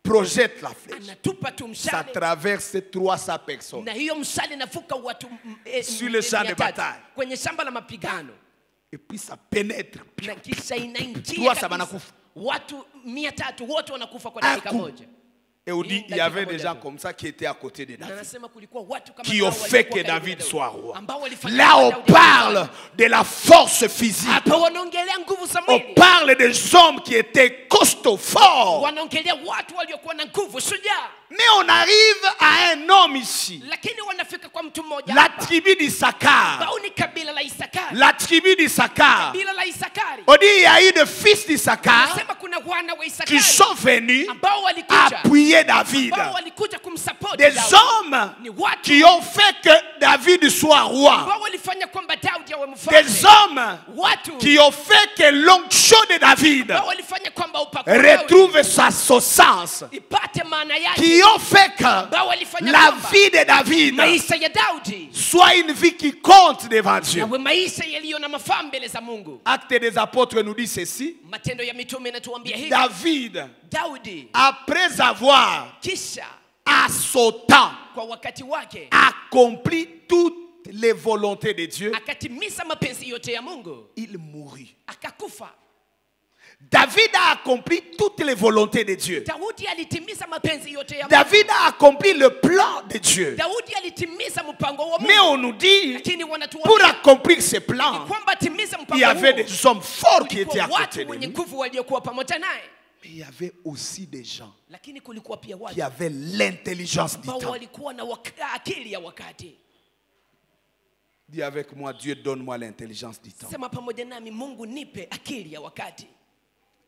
projette la flèche. anatupa tu Ça mshale traverse 300 personnes. na hiyo mshale inavuka watu Sur le champ de 300 bataille. kwenye shamba la mapigano, Et puis ça pénètre. na kisha inaingia Trois, ça kabisa. wanakufa. Watu 300 wote wanakufa kwa Un dakika coup. moja. Et on dit, il y avait des gens comme ça qui étaient à côté de Na David, anasema kulikuwa watu kama qui hao ont fait walikuwa que karibu na David Daudi, soit roi. ambao walifanya Là, kwamba on Daudi parle awe de la force physique. hapa wanaongelea nguvu za On mwili, parle des hommes qui étaient costauds, forts. wanaongelea watu waliokuwa na nguvu, shujaa. Mais on arrive à un homme ici, Lakini wanafika kwa mtu mmoja la hapa, tribu d'Issachar. ambao ni kabila la Isakari. La tribu d'Issachar. Kabila la Isakari. On dit il y a eu des fils d'Issachar Anasema kuna wana wa qui Isakari sont venus ambao walikuja, appuyer David. ambao walikuja kumsupport Des Daudi. hommes Ni watu qui ont fait que David soit roi. ambao walifanya kwamba Daudi awe mfalme. Des hommes Watu qui ont fait que l'onction de David ambao walifanya kwamba upako wa Daudi retrouve son sens. ipate maana yake, Qui ont fait que ambao walifanya la kwamba vie de David maisha ya Daudi soit une vie qui compte devant Dieu. yawe maisha yaliyo na mafaa mbele za Mungu. Actes des apôtres nous dit ceci. Matendo ya Mitume inatuambia hivi, David, Daudi après avoir, kisha à son temps, kwa wakati wake accompli toutes les volontés de Dieu, akatimiza mapenzi yote ya Mungu, il mourut. akakufa. David a accompli toutes les volontés de Dieu. Daudi alitimiza mapenzi yote ya Mungu. David a accompli le plan de Dieu. Daudi alitimiza mpango wa Mungu. Mais on nous dit, Lakini pour wanatuambia accomplir ce plan, kwamba atimiza il mpango y avait huo, des hommes forts qui étaient à kulikuwa côté watu de wenye lui. nguvu waliokuwa pamoja naye, Mais il y avait aussi des gens lakini kulikuwa pia qui watu avaient l'intelligence du ambao temps. walikuwa na akili ya wakati. Dis avec moi, Dieu donne-moi l'intelligence du temps. Sema pamoja nami, Mungu nipe akili ya wakati.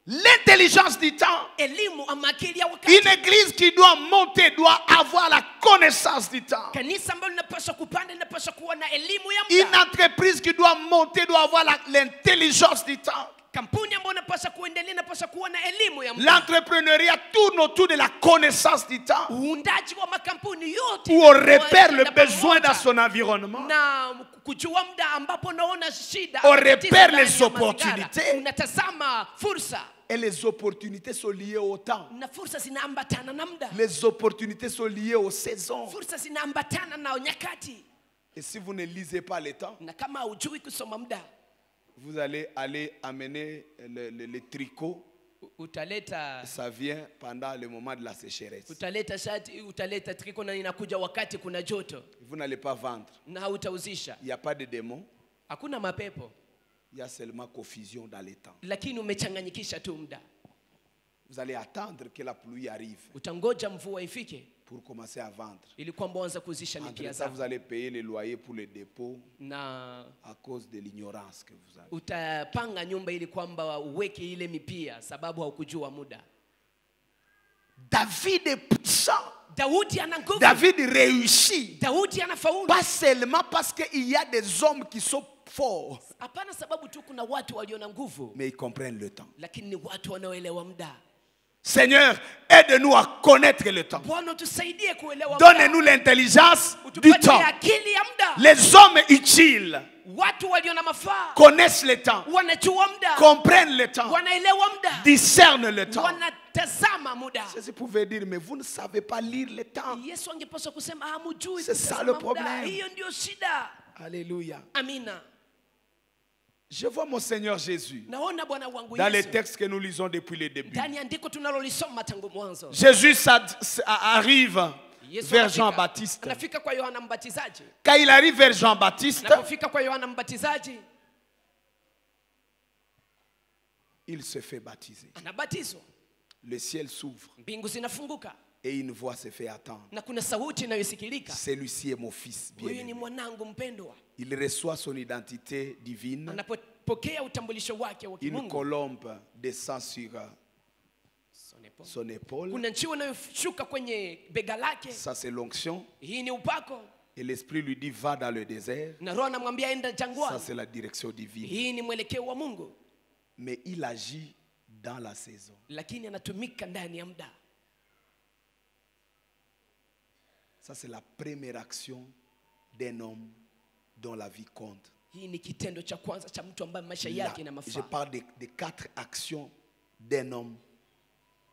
L'intelligence du temps. elimu ama akili ya Une wakati. église qui doit monter doit avoir la connaissance du temps. Kanisa ambalo linapaswa kupanda linapaswa kuwa na elimu ya Une muda. entreprise qui doit monter doit avoir l'intelligence du temps. Kampuni ambayo inapaswa kuendelea inapaswa kuwa na elimu ya muda. L'entrepreneuriat tourne autour de la connaissance du temps. Uundaji wa makampuni yote Où on repère le yanaenda besoin pamoja dans son environnement. na kujua muda ambapo unaona shida, On tatizo repère ndani les ya opportunités. mazingira. Unatazama fursa Et les opportunités sont liées au temps. na fursa zinaambatana na muda. Les opportunités sont liées aux saisons. Fursa zinaambatana na nyakati, Et si vous ne lisez pas le temps, na kama hujui kusoma muda vous allez aller amener le tricot. utaleta Ça vient pendant le moment de la sécheresse. shati, utaleta triko na inakuja wakati kuna joto Vous n'allez pas vendre. na hautauzisha. Il n'y a pas de démons. Hakuna mapepo, Il y a seulement confusion dans les temps. lakini umechanganyikisha tu muda. Vous allez attendre que la pluie arrive Utangoja mvua ifike pour commencer à vendre. ili kwamba uanze kuuzisha Entre mipia ça, vous zako, allez payer les loyers pour les dépôts na à cause de l'ignorance que vous avez. utapanga nyumba ili kwamba uweke ile mipia sababu haukujua muda. David est puissant. Daudi ana nguvu. David réussit. Daudi anafaulu. Pas seulement parce qu'il y a des hommes qui sont forts, Hapana sababu tu kuna watu walio na nguvu, mais ils comprennent le temps. lakini ni watu wanaoelewa muda. Seigneur, aide-nous à connaître le temps. Bwana tusaidie kuelewa muda. Donnez-nous l'intelligence du Utupatie temps. akili ya muda. Les hommes utiles Watu walio na mafaa connaissent le temps, wanajua muda, comprennent le temps, wanaelewa muda, discernent le temps. wanatazama muda. Ceci pouvait dire, mais vous ne savez pas lire le temps. Yesu angepaswa kusema hamjui C'est ça kutazama le muda. problème. Hiyo ndio shida. Alléluia. Amina. Je vois mon Seigneur Jésus Naona Bwana wangu dans les Yesu textes que nous lisons depuis le début. ndani ya andiko tunalolisoma tangu mwanzo. Jésus arrive Yesu vers anafika- Jean-Baptiste. anafika kwa Yohana Mbatizaji. Quand il arrive vers Jean-Baptiste, Anapofika kwa Yohana Mbatizaji, il se fait baptiser. anabatizwa, Le ciel s'ouvre mbingu zinafunguka et une voix se fait attendre. na kuna sauti inayosikilika, Celui-ci est mon fils huyu ni bien-aimé. mwanangu mpendwa. Il reçoit son identité divine. Anapopokea utambulisho wake wa Une kimungu, colombe descend sur son épaule. kuna nchiwa inayoshuka kwenye bega lake. Ça, c'est l'onction. Hii ni upako, Et l'Esprit lui dit, va dans le désert. na Roho anamwambia enda Ça, jangwani. c'est la direction divine. Hii ni mwelekeo wa Mungu, Mais il agit dans la saison. lakini anatumika ndani ya muda. Ça, c'est la première action d'un homme dont la vie compte. Hii ni kitendo cha kwanza cha mtu ambaye maisha Là, yake ina je mafaa. parle des 4 actions d'un homme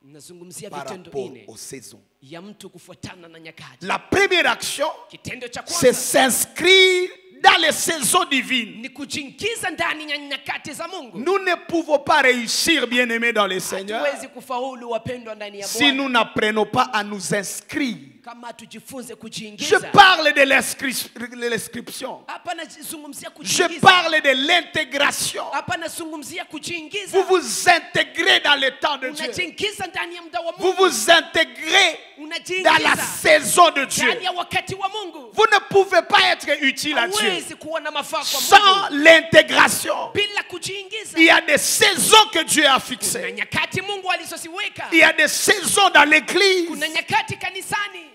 Nazungumzia par vitendo rapport nne aux saisons. ya mtu kufuatana na nyakati. La première action, Kitendo cha c'est kwanza s'inscrire dans les saisons divines. ni kujiingiza ndani ya nyakati za Mungu. Nous ne pouvons pas réussir, bien-aimés, dans le Seigneur, Hatuwezi kufaulu wapendwa ndani ya si Bwana nous n'apprenons pas à nous inscrire. kama tujifunze Je kujiingiza. parle de l'inscription. Hapa nazungumzia Je kujiingiza. parle de l'intégration. Hapa nazungumzia Vous kujiingiza. vous intégrez dans le temps de Dieu. Unajiingiza ndani ya muda wa Vous Mungu. vous intégrez dans la Unajiingiza saison de Dieu. ndani ya wakati wa Mungu. Vous ne pouvez pas être utile à Dieu Hauwezi kuwa na mafaa kwa sans Mungu l'intégration. bila kujiingiza. Il y a des saisons que Dieu a Kuna fixées. nyakati Mungu alizoziweka. Il y a des saisons dans l'église. Kuna nyakati kanisani.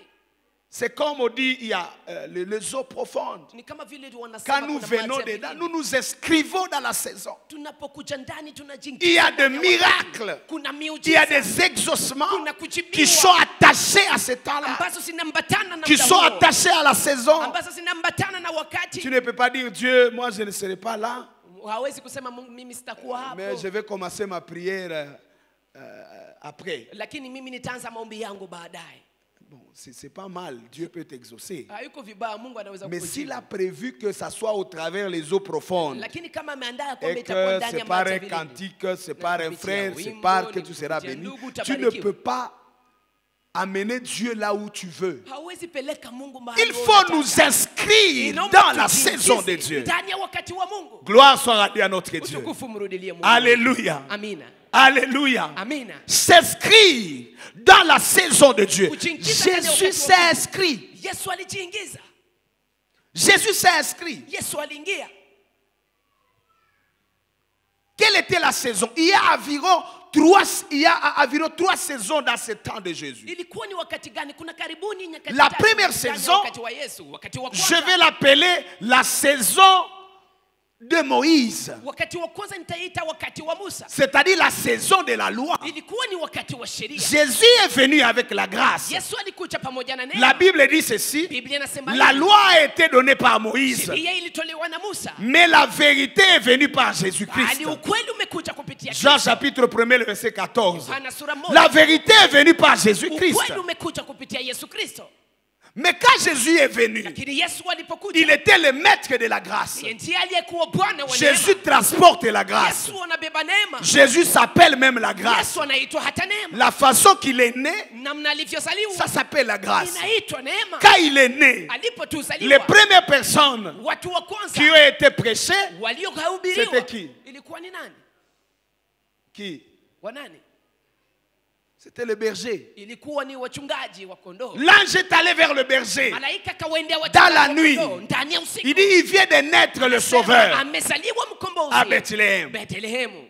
C'est comme on dit, il y a les eaux profondes. Ni kama vile wanasema Quand nous kuna venons maji ya dedans, vilindi. nous nous inscrivons dans la saison. Tunapokuja ndani tunajiingiza. Il y a des ndani ya wakati. miracles. Kuna Il y a miujiza des exaucements kuna kujibiwa qui sont attachés à ce temps-là, ambazo zinaambatana na qui muda sont huo. attachés à la saison. Ambazo zinaambatana na wakati. Tu ne peux pas dire, Dieu, moi je ne serai pas là, Hawezi kusema Mungu mimi sitakuwa mais je hapo, vais commencer ma prière après. lakini mimi nitaanza maombi yangu baadaye. Bon, c'est pas mal, Dieu peut t'exaucer. Hayuko vibaya, Mungu anaweza Mais s'il kukujibu. a prévu que ça soit au travers les eaux profondes, Lakini kama ameandaa kwamba et itakuwa que ndani c'est ya par maji ya un vilindi. cantique, c'est par un kupitia frère, c'est wimbo, par que ni tu seras kupitia béni, ndugu, tu ne utabarikiwa. peux pas amener Dieu là où tu veux. Hawezi peleka Mungu mahali Il wewe faut unataka. nous inscrire Inaomba dans la tujiingize saison de Dieu. ndani ya wakati wa Mungu. Gloire soit rendue à notre Dieu. Utukufu mrudilie Mungu. Alléluia. Amina. Alléluia. Amina. S'inscrire dans la saison de Dieu. Kujiingiza ndani ya Jésus wakati s'est wa Mungu. inscrit. Yesu alijiingiza. Jésus s'est inscrit. Yesu aliingia. Quelle était la saison? Il y a environ il y a environ 3 saisons dans ce temps de Jésus. Ilikuwa ni wakati gani? Kuna karibuni nyakati La tatu première ndani ya saison, wakati wa Yesu. Wakati wa Je kwanza, vais l'appeler la saison de Moïse. wakati wa kwanza nitaita wakati wa Musa. C'est-à-dire la saison de la loi. Ilikuwa ni wakati wa sheria. Jésus est venu avec la grâce. Yesu alikuja pamoja na La neema. Bible dit ceci. Biblia inasema La hivi, loi a été donnée par Moïse. sheria ilitolewa na Musa, Mais la vérité est venue par Jésus-Christ. bali ukweli umekuja kupitia Jean Kristo. chapitre 1er, le verset 14. Yohana sura moja. La vérité est venue par Jésus-Christ. Ukweli umekuja kupitia Yesu Kristo. Mais quand Jésus est venu, Lakini Yesu alipokuja, il était le maître de la grâce. yeye ndiye aliyekuwa Bwana wa Jésus neema. transporte la grâce. Yesu anabeba neema. Jésus s'appelle même la grâce. Yesu anaitwa hata neema. La façon qu'il est né, Namna alivyozaliwa ça s'appelle la grâce. inaitwa neema. Quand il est né, les Alipotuzaliwa, premières personnes watu wa kwanza qui ont été prêchées, waliohubiriwa C'était qui? ilikuwa ni nani? qui? Wa nani? C'était le berger. Ilikuwa ni wachungaji wa kondoo. L'ange est allé vers le berger. Malaika kawaendea Dans wachungaji la wa nuit, kondoo ndani ya usiku. il dit, il vient de naître le sauveur Amezaliwa mkombozi à Bethléem. Bethlehemu.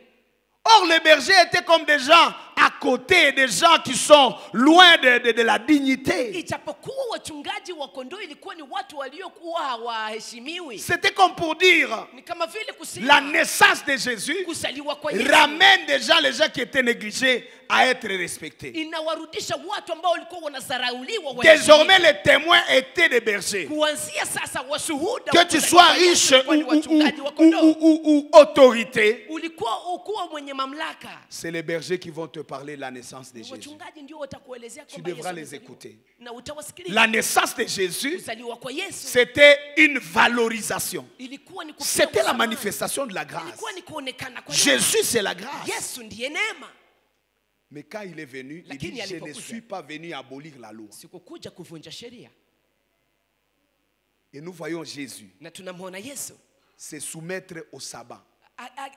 Or, les bergers étaient comme des gens à côté, des gens qui sont loin de la dignité. Ijapokuwa wachungaji wa kondoo ilikuwa ni watu waliokuwa hawaheshimiwi. C'était comme pour dire, Ni kama vile la kusema naissance de Jésus kuzaliwa kwa Yesu ramène déjà les gens qui étaient négligés à être respectés. inawarudisha watu ambao walikuwa wanadharauliwa. Désormais, les témoins étaient des bergers. kuanzia sasa washuhuda Que wa tu kuzaliwa sois kwa Yesu riche walikuwa ni wachungaji wa kondoo. ou autorité, Ulikuwa ukuwa mwenye mamlaka, c'est les bergers qui vont te parler de la naissance de Jésus. wachungaji ndio watakuelezea Tu kwamba devras Yesu les alizaliwa. écouter. Na utawasikiliza. La naissance de Jésus, Kuzaliwa kwa Yesu c'était une valorisation. ilikuwa ni kupewa C'était la thamani. manifestation de la grâce. Ilikuwa ni kuonekana kwa Jésus, c'est la grâce. Yesu ndiye neema. Mais quand il est venu, il Lakini dit, je ne alipokuja, suis pas venu abolir la loi. sikukuja kuvunja sheria. Et nous voyons Jésus Na tunamwona Yesu se soumettre au sabbat,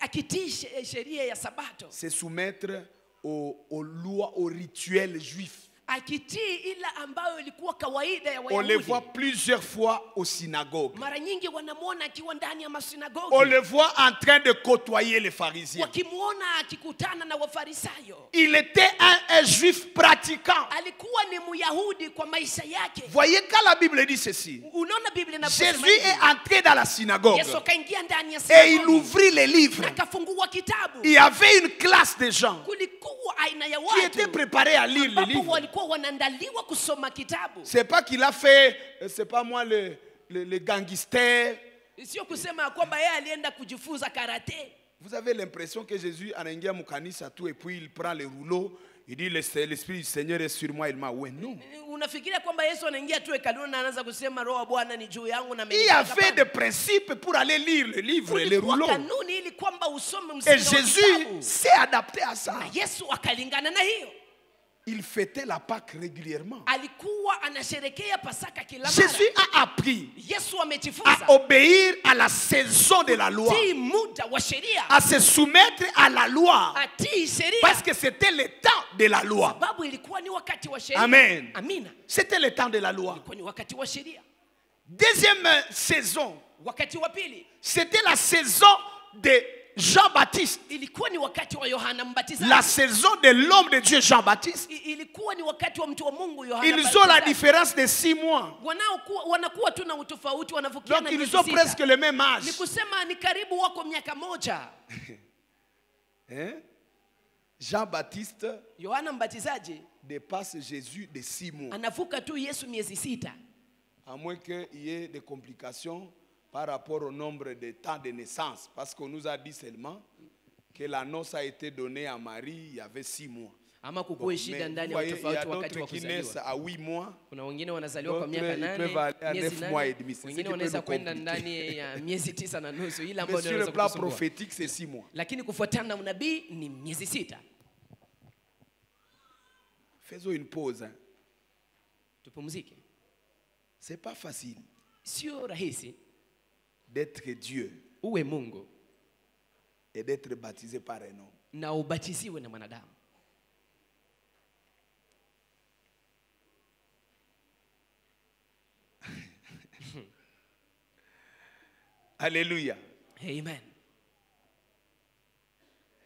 akitii sheria ya Sabato, se soumettre aux lois, aux rituels juifs. akitii ile ambayo ilikuwa kawaida ya On le voit Wayahudi. plusieurs fois aux synagogues. Mara nyingi wanamwona akiwa ndani ya On masinagogi, le voit en train de côtoyer les pharisiens. wakimwona akikutana na Wafarisayo. Il était un juif pratiquant. Alikuwa ni Myahudi kwa maisha yake. Voyez, quand la Bible dit ceci, Unaona Biblia inaposema Jésus hivi, est entré dans la synagogue Yesu akaingia ndani ya et il sinagogi, ouvrit les livres. akafungua kitabu. Il y avait une classe de gens Kulikuwa aina ya qui étaient watu préparés à lire les ambapo livres. walikuwa wanaandaliwa kusoma kitabu. C'est pas qu'il a fait, c'est pas moi le gangster. Sio kusema ya kwamba yeye alienda kujifunza karate. Vous avez l'impression que Jésus anaingia mukanisa tout et puis il prend les rouleaux, il dit l'esprit du Seigneur est sur moi, il m'a oué. Non. Unafikiria kwamba Yesu anaingia tu hekaluni na anaanza kusema roho wa Bwana ni juu yangu na Il y avait des principes pour aller lire le livre, les kulikuwa rouleaux. kanuni ili kwamba usome Et msingi wa Jésus kitabu. s'est adapté à ça. Na Yesu akalingana na hiyo. Il fêtait la Pâque régulièrement. Alikuwa anasherekea Pasaka kila mara. Jésus a appris Yesu amejifunza à obéir à la saison de la loi, tii muda wa sheria, à se soumettre à la loi, atii sheria, parce que c'était le temps de la loi. sababu ilikuwa ni wakati wa sheria. Amen. Amina. C'était le temps de la loi. Ilikuwa ni wakati wa sheria. Deuxième saison, Wakati wa pili c'était la saison de Jean-Baptiste. ilikuwa ni wakati wa Yohana Mbatizaji. La saison de l'homme de Dieu Jean-Baptiste. Ilikuwa ni wakati wa mtu wa Mungu Yohana Ils ont la Mbatizaji. différence de 6 mois. Wanakuwa tu na utofauti, wanavukiana Donc miezi ils ont sita. presque le même âge. Ni kusema ni karibu wako miaka moja. Hein? Jean-Baptiste Yohana Mbatizaji dépasse Jésus de 6 mois. anavuka tu Yesu miezi sita. À moins qu'il y ait des complications par rapport au nombre de temps de naissance. Parce qu'on nous a dit seulement que la noce a été donnée à Marie, il y avait 6 mois. Ama Bon, kukuwe mais shida vous ndani ya voyez, il y utofauti a wakati wa d'autres qui naissent kuzaliwa. à 8 mois. Kuna wengine wanazaliwa kwa D'autres, miaka ils peuvent aller à 8 9 miezi mois et 8. demi. C'est ce Wengine qui peut wanaweza nous kwenda compliquer. ndani ya miezi 9 na nusu, ila Mais ambayo sur le inaweza plan kusumbua. prophétique, c'est 6 mois. Lakini kufuatana na unabii ni miezi 6. Faisons une pause. Hein. Tupumzike. C'est pas facile Sio rahisi d'être Dieu uwe Mungu et d'être baptisé par un homme. na ubatiziwe na mwanadamu. Alléluia. Amen.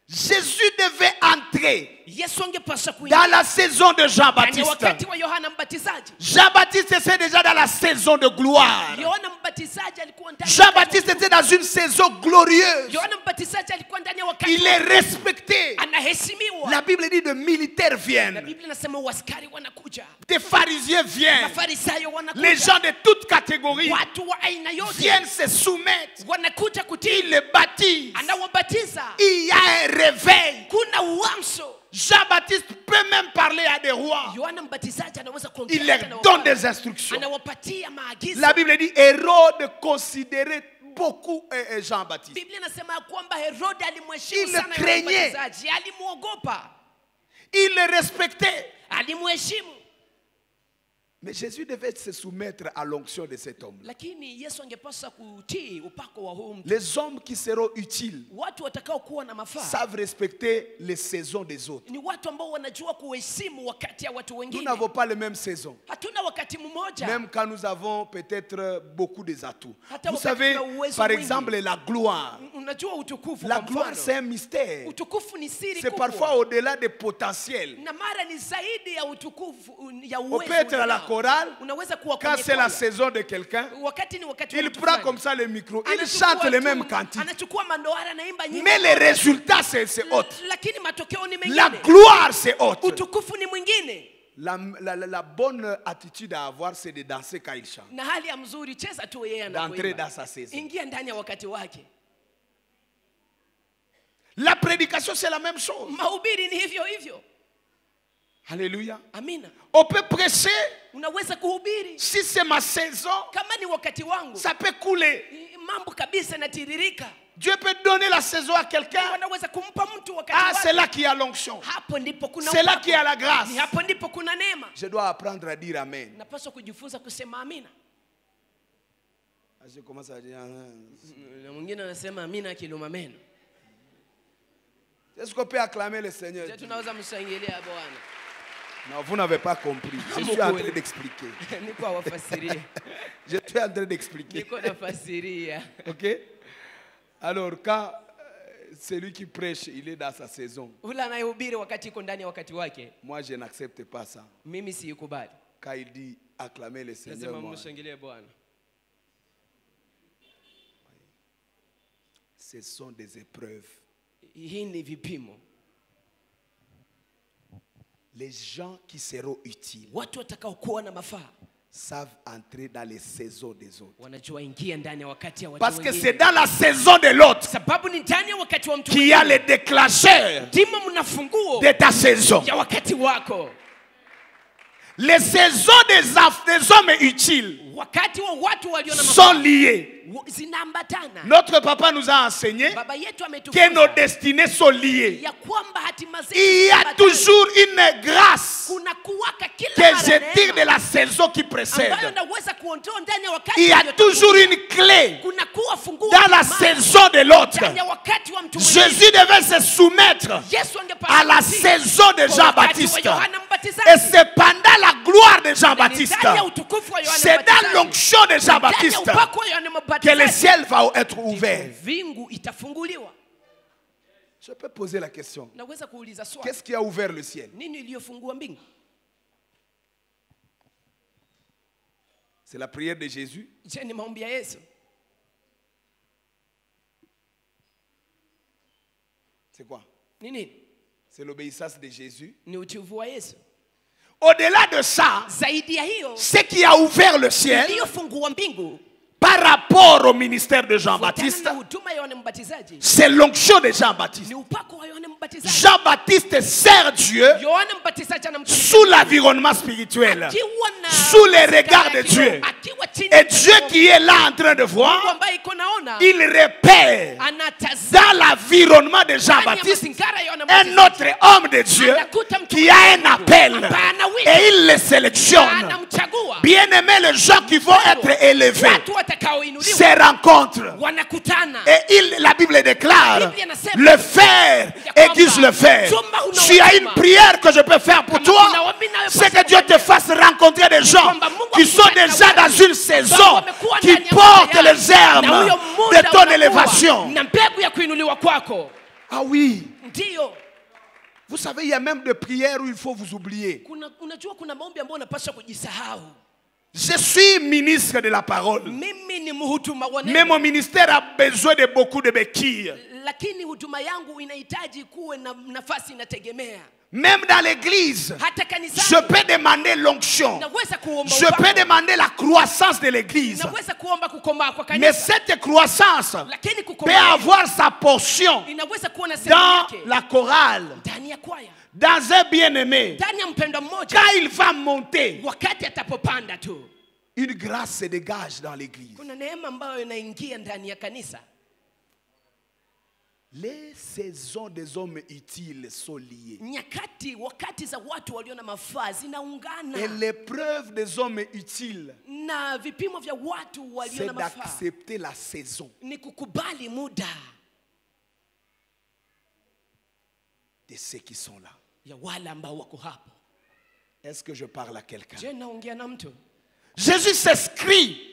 Jésus devait entrer entrer Yesu angepaswa dans kuingia la saison de ndani Jean-Baptiste. wakati wa Yohana Mbatizaji. Jean-Baptiste était déjà dans la saison de gloire. Yohana Mbatizaji alikuwa ndani. Jean-Baptiste était dans une saison glorieuse. Yohana Mbatizaji alikuwa ndani ya wakati. Il est respecté. Anaheshimiwa. La Bible dit de militaires Na viennent, Biblia inasema waskari wanakuja. des pharisiens viennent, Mafarisayo wanakuja. les gens de toutes catégories Watu wa aina yote viennent se soumettre. wanakuja kutii. Il les baptise. Anawabatiza. Il y a un réveil. Kuna uamsho. Jean-Baptiste peut même parler à des rois. Yohana Mbatizaji anaweza kuongea Il leur hata na donne wafalme. des instructions. Anawapatia maagizo. La Bible dit Hérode considérait beaucoup Jean-Baptiste. Biblia inasema ya kwamba Herode alimheshimu Il sana le Yohana craignait. Mbatizaji, alimuogopa, Il le respectait. alimheshimu. Mais Jésus devait se soumettre à l'onction de cet homme. Lakini Yesu angepaswa kutii upako wa huyu mtu. Les hommes qui seront utiles Watu watakao kuwa na mafaa savent respecter les saisons des autres. ni watu ambao wanajua kuheshimu wakati ya watu Nous wengine. n'avons pas les mêmes saisons. Hatuna wakati mmoja. Même quand nous avons peut-être beaucoup des atouts. Hata Vous wakati savez, tuna uwezo par mwingi. exemple, la gloire. Unajua utukufu La kwa gloire, mfano. c'est un mystère. Utukufu ni siri C'est kubwa. parfois au-delà des potentiels. Na mara ni zaidi ya utukufu ya On uwezo. peut être à la ulionao. chorale. Unaweza kuwa Quand kwenye c'est la kwaya. saison de quelqu'un, Wakati ni wakati wa il mtu prend fulani. comme ça le micro. Il Anachukua chante les tu- mêmes cantiques. Anachukua mandoara naimba nyimbo. Mais les résultats, c'est autre. Lakini matokeo ni mengine. La gloire, c'est autre. Utukufu ni mwingine. La bonne attitude à avoir, c'est de danser quand il chante. Na hali ya mzuri cheza tu yeye D'entrer anapoimba. dans sa saison. Ingia ndani ya wakati wake. La prédication, c'est la même chose. Mahubiri ni hivyo hivyo. Alléluia. Amina. On peut prêcher. Unaweza kuhubiri. Si c'est ma saison, Kama ni wakati wangu. ça peut couler. Mambo kabisa yanatiririka. Dieu peut donner la saison à quelqu'un. Wanaweza kumpa mtu wakati Ah, wake. c'est là qu'il y a l'onction. Hapo ndipo kuna C'est là upako. qu'il y a la grâce. Ni hapo ndipo kuna neema. Je dois apprendre à dire Amen. Napaswa kujifunza kusema amina. Je commence à dire Na mwingine anasema amina kiluma meno. Est-ce qu'on peut acclamer le Seigneur? Je tunaweza mshangilia Bwana. Non, vous n'avez pas compris. Je suis en train d'expliquer. Niko awafasiria. Je suis en train d'expliquer. Niko nafasiria. Ok? Alors, quand celui qui prêche, il est dans sa saison, Ule anayehubiri wakati iko ndani ya wakati wake, moi je n'accepte pas ça. mimi siikubali. Quand il dit acclamer le Seigneur, Lazima moi, mshangilie Bwana. ce sont des épreuves. Hii ni vipimo. Les gens qui seront utiles Watu watakao kuwa na mafaa savent entrer dans les saisons des autres. wanajua ingia ndani ya wakati ya watu Parce que wengine. c'est dans la saison de l'autre Sababu ni ndani ya wakati wa mtu qu'il y a les déclencheurs ndimo mna funguo de ta saison. ya wakati wako. Les saisons des hommes utiles Wakati wa watu walio na sont liées. zinaambatana. Notre papa nous a enseigné Baba yetu que nos ametufunza destinées sont liées. ya kwamba hatima zetu Il y a zinaambatana. toujours une grâce Kuna kuwaka kila que mara je tire de neema la saison qui précède. ambayo naweza kuondoa ndani ya wakati Il y a uliotangulia. toujours une clé Kuna kuwa funguo dans la imara saison de l'autre. ndani ya wakati wa mtu mwingine. Jésus devait se soumettre Yesu angepaswa à la kutii saison de kwa Jean-Baptiste. wakati wa Yohana Mbatizaji. Et c'est pendant la gloire de Na Jean-Baptiste, ni ndani ya utukufu wa Yohana c'est dans Mbatizaji. l'onction de Ndani ya Jean-Baptiste upako wa Yohana que le Mbatizaji. ciel va être ouvert. Vingu itafunguliwa. Je peux poser la question. Naweza kuuliza swali. Qu'est-ce qui a ouvert le ciel? Nini iliyofungua mbingu? C'est la prière de Jésus. Je, ni maombi ya Yesu? C'est quoi? Ni nini? C'est l'obéissance de Jésus. Ni utiivu wa Yesu. Au-delà de ça, Zaidi ya hiyo, ce qui a ouvert le ciel iliyofungua mbingu par rapport au ministère de kufuatana Jean-Baptiste, na huduma ya Yohana Mbatizaji c'est l'onction de Jean-Baptiste. ni upako wa Yohana Mbatizaji. Jean-Baptiste sert Dieu Yohana Mbatizaji anamtumikia sous l'environnement spirituel, akiwa na sous les regards de Dieu. akiwa chini Et ya Dieu qui est là en train de Mungu voir, ambaye iko naona il repère anatazama dans l'environnement de ndani ya Jean-Baptiste mazingira ya Yohana un Mbatizaji. autre homme de Dieu qui a un appel et il le sélectionne. Anamchagua Bien-aimés, les gens qui vont être élevés watu watakaoinuliwa se rencontrent. wanakutana. Et la Bible déclare, le fer aiguise le fer. S'il y a une prière que je peux faire pour toi, c'est que Dieu te fasse rencontrer des gens qui sont déjà dans une saison, qui portent les germes de ton élévation. na mbegu ya kuinuliwa kwako. Ah oui, Ndio Vous savez, il y a même des prières où il faut vous oublier. Unajua kuna maombi ambayo unapaswa kujisahau. Je suis ministre de la parole. Mimi ni mhuduma wa neno. Mais mon ministère a besoin de beaucoup de béquilles. Lakini huduma yangu inahitaji kuwe na nafasi inategemea. Même dans l'église, je peux demander l'onction. Je peux demander la croissance de l'église. Mais cette croissance peut avoir sa portion dans la chorale, dans un bien-aimé. Quand il va monter, une grâce se dégage dans l'église. Les saisons des hommes utiles sont liées. Et l'épreuve des hommes utiles, c'est d'accepter la saison de ceux qui sont là. Est-ce que je parle à quelqu'un? Jésus s'inscrit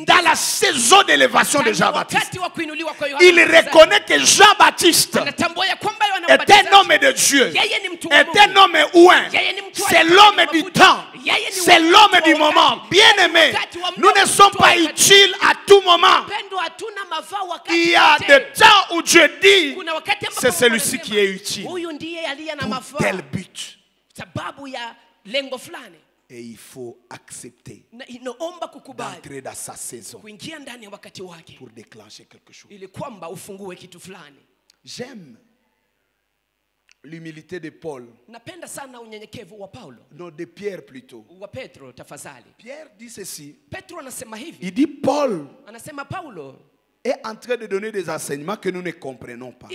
dans la saison d'élévation de Jean-Baptiste. Il reconnaît que Jean-Baptiste est un homme de Dieu, est un homme ouin. C'est l'homme du temps, c'est l'homme du moment. Bien-aimé, nous ne sommes pas utiles à tout moment. Il y a des temps où Dieu dit, c'est celui-ci qui est utile pour tel but. Et il faut accepter d'entrer dans sa saison pour déclencher quelque chose. J'aime l'humilité de Paul. Non, de Pierre plutôt. Pierre dit ceci. Il dit Paul est en train de donner des enseignements que nous ne comprenons pas.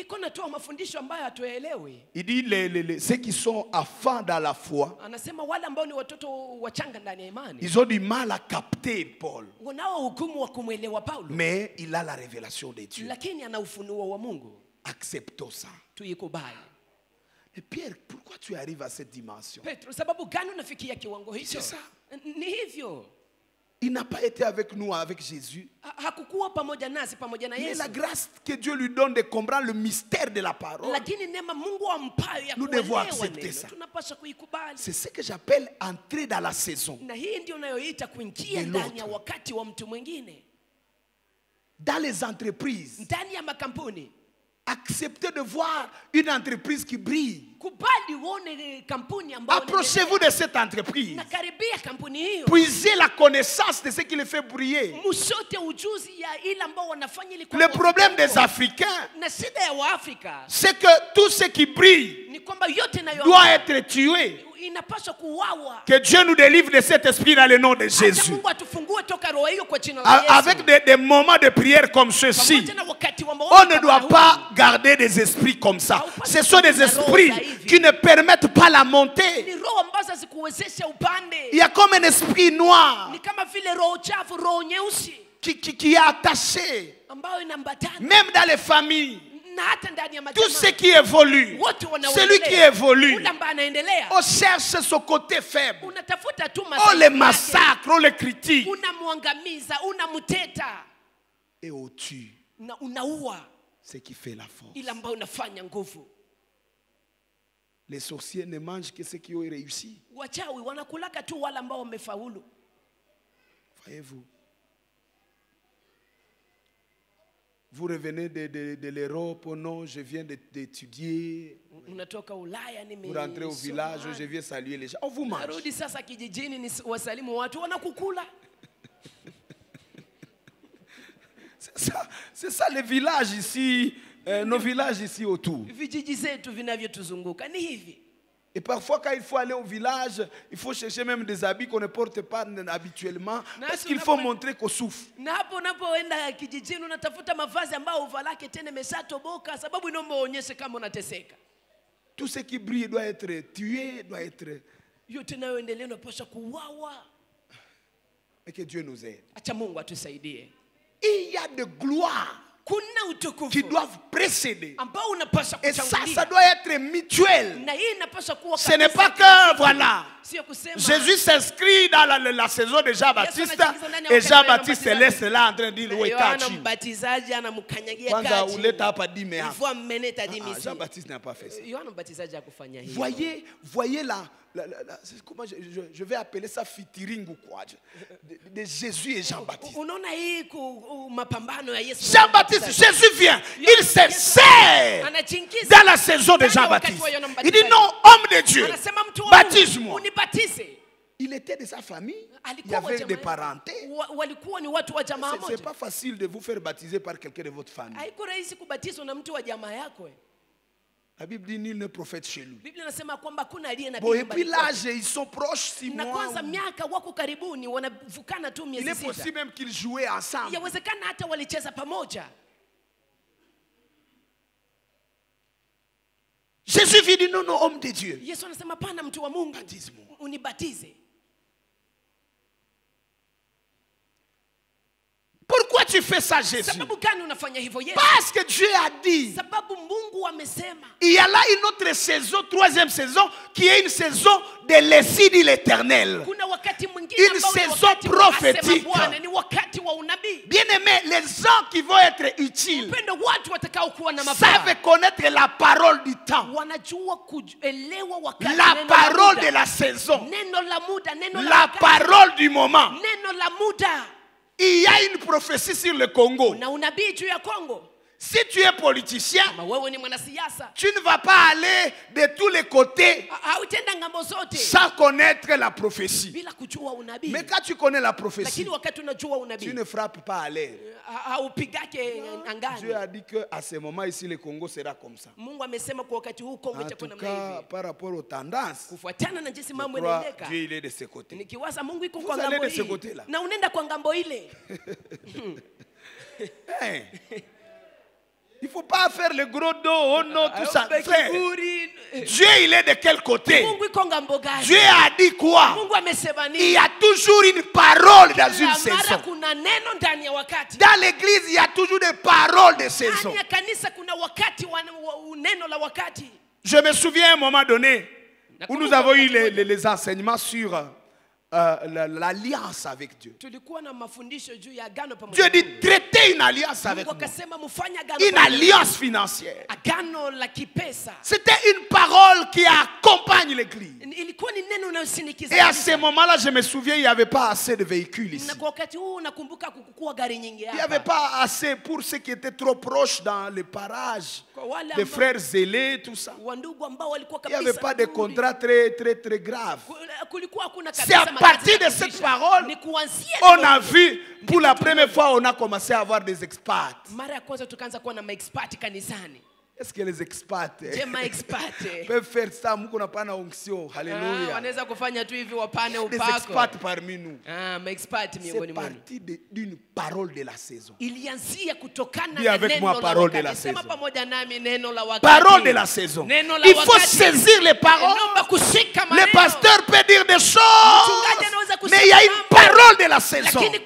Il dit ceux qui sont enfants dans la foi, ils ont du mal à capter Paul. Mais il a la révélation de Dieu. Acceptons ça. Et Pierre, pourquoi tu arrives à cette dimension? C'est ça. Il n'a pas été avec nous, avec Jésus. Mais la grâce que Dieu lui donne de comprendre le mystère de la parole, nous devons accepter ça. C'est ce que j'appelle entrer dans la saison de l'autre. Dans les entreprises, acceptez de voir une entreprise qui brille. Approchez-vous de cette entreprise. Puisez la connaissance de ce qui les fait briller. Le problème des Africains, c'est que tout ce qui brille doit être tué. Que Dieu nous délivre de cet esprit dans le nom de Jésus. Avec des moments de prière comme ceux-ci, on ne doit pas garder des esprits comme ça. Ce sont des esprits qui ne permettent pas la montée. Il y a comme un esprit noir qui est attaché. Même dans les familles. Tout ce qui évolue, celui qui évolue, on cherche son côté faible. On les massacre, on les critique. Et on tue ce qui fait la force. Les sorciers ne mangent que ceux qui ont réussi. Voyez-vous? Vous revenez de l'Europe, oh non, je viens d'étudier. Vous rentrez au village, je viens saluer les gens. On vous mange. C'est ça les villages ici, nos villages ici autour. Et parfois, quand il faut aller au village, il faut chercher même des habits qu'on ne porte pas habituellement. Parce qu'il faut montrer qu'on souffre. Tout ce qui brille doit être tué, doit être... Et que Dieu nous aide. Il y a de gloire qui doivent précéder. Et ça doit être mutuel. Ce n'est pas que, voilà, Sio kusema Jésus s'inscrit dans la saison de Jean-Baptiste et Jean-Baptiste laisse là en train de dire oui, Yohana mbatizaji anamkanyagia kwanza kati. uleta hapa dime Il hapa. faut amener ta dimi. Jean-Baptiste n'a pas fait ça. Yohana mbatizaji hakufanya hivyo. Voyez comment je vais appeler ça featuring ou quoi de Jésus et Jean-Baptiste. Unaona hii mapambano ya Yesu. Jean-Baptiste, Jésus vient, il s'insère dans la saison de Jean-Baptiste. Il dit non, homme de Dieu, baptise-moi. Il était de sa famille, il y avait des parentés. Ce n'est pas facile de vous faire baptiser par quelqu'un de votre famille. La Bible dit nul ne prophète chez lui. Bon, et puis l'âge, ils sont proches 6 mois. Il est possible même qu'ils jouaient ensemble. Jésus vient dire non, non, homme de Dieu. Baptise-moi. Pourquoi tu fais ça, Jésus? Parce que Dieu a dit. Il y a là une autre saison, 3e saison, qui est une saison de l'Esprit de l'Éternel. Une saison prophétique. Bien aimé, les gens qui vont être utiles savent connaître la parole du temps, la parole de la saison, la parole du moment. Il y a une prophétie sur le Congo. Si tu es politicien, tu ne vas pas aller de tous les côtés sans connaître la prophétie. Mais quand tu connais la prophétie, tu ne frappes pas à l'air. Dieu a dit qu'à ce moment ici, le Congo sera comme ça. En tout cas, par rapport aux tendances, je crois que Dieu il est de ce côté. Vous allez de ce côté-là. Hey. Il ne faut pas faire le gros dos, oh non, tout ça. Frère, Dieu, il est de quel côté? Dieu a dit quoi? Il y a toujours une parole dans une saison. Dans l'église, il y a toujours des paroles de saison. Je me souviens à un moment donné où nous avons eu les enseignements sur l'alliance avec Dieu. Dieu dit traiter une alliance avec moi. Une alliance financière. C'était une parole qui accompagne l'église. Et à ce moment-là, je me souviens, il n'y avait pas assez de véhicules ici. Il n'y avait pas assez pour ceux qui étaient trop proches dans les parages. Les frères zélés, tout ça. Il n'y avait pas de contrat très graves. C'est à partir de cette parole, on a vu, pour la première fois, on a commencé à avoir des expats. Est-ce que les expats peuvent faire ça? Alléluia. Des expats parmi nous. C'est parti d'une parole de la saison. Dis avec moi, parole de la saison. Parole de la saison. Il faut saisir les paroles. Le pasteur peut dire des choses, mais il y a une parole de la saison. Il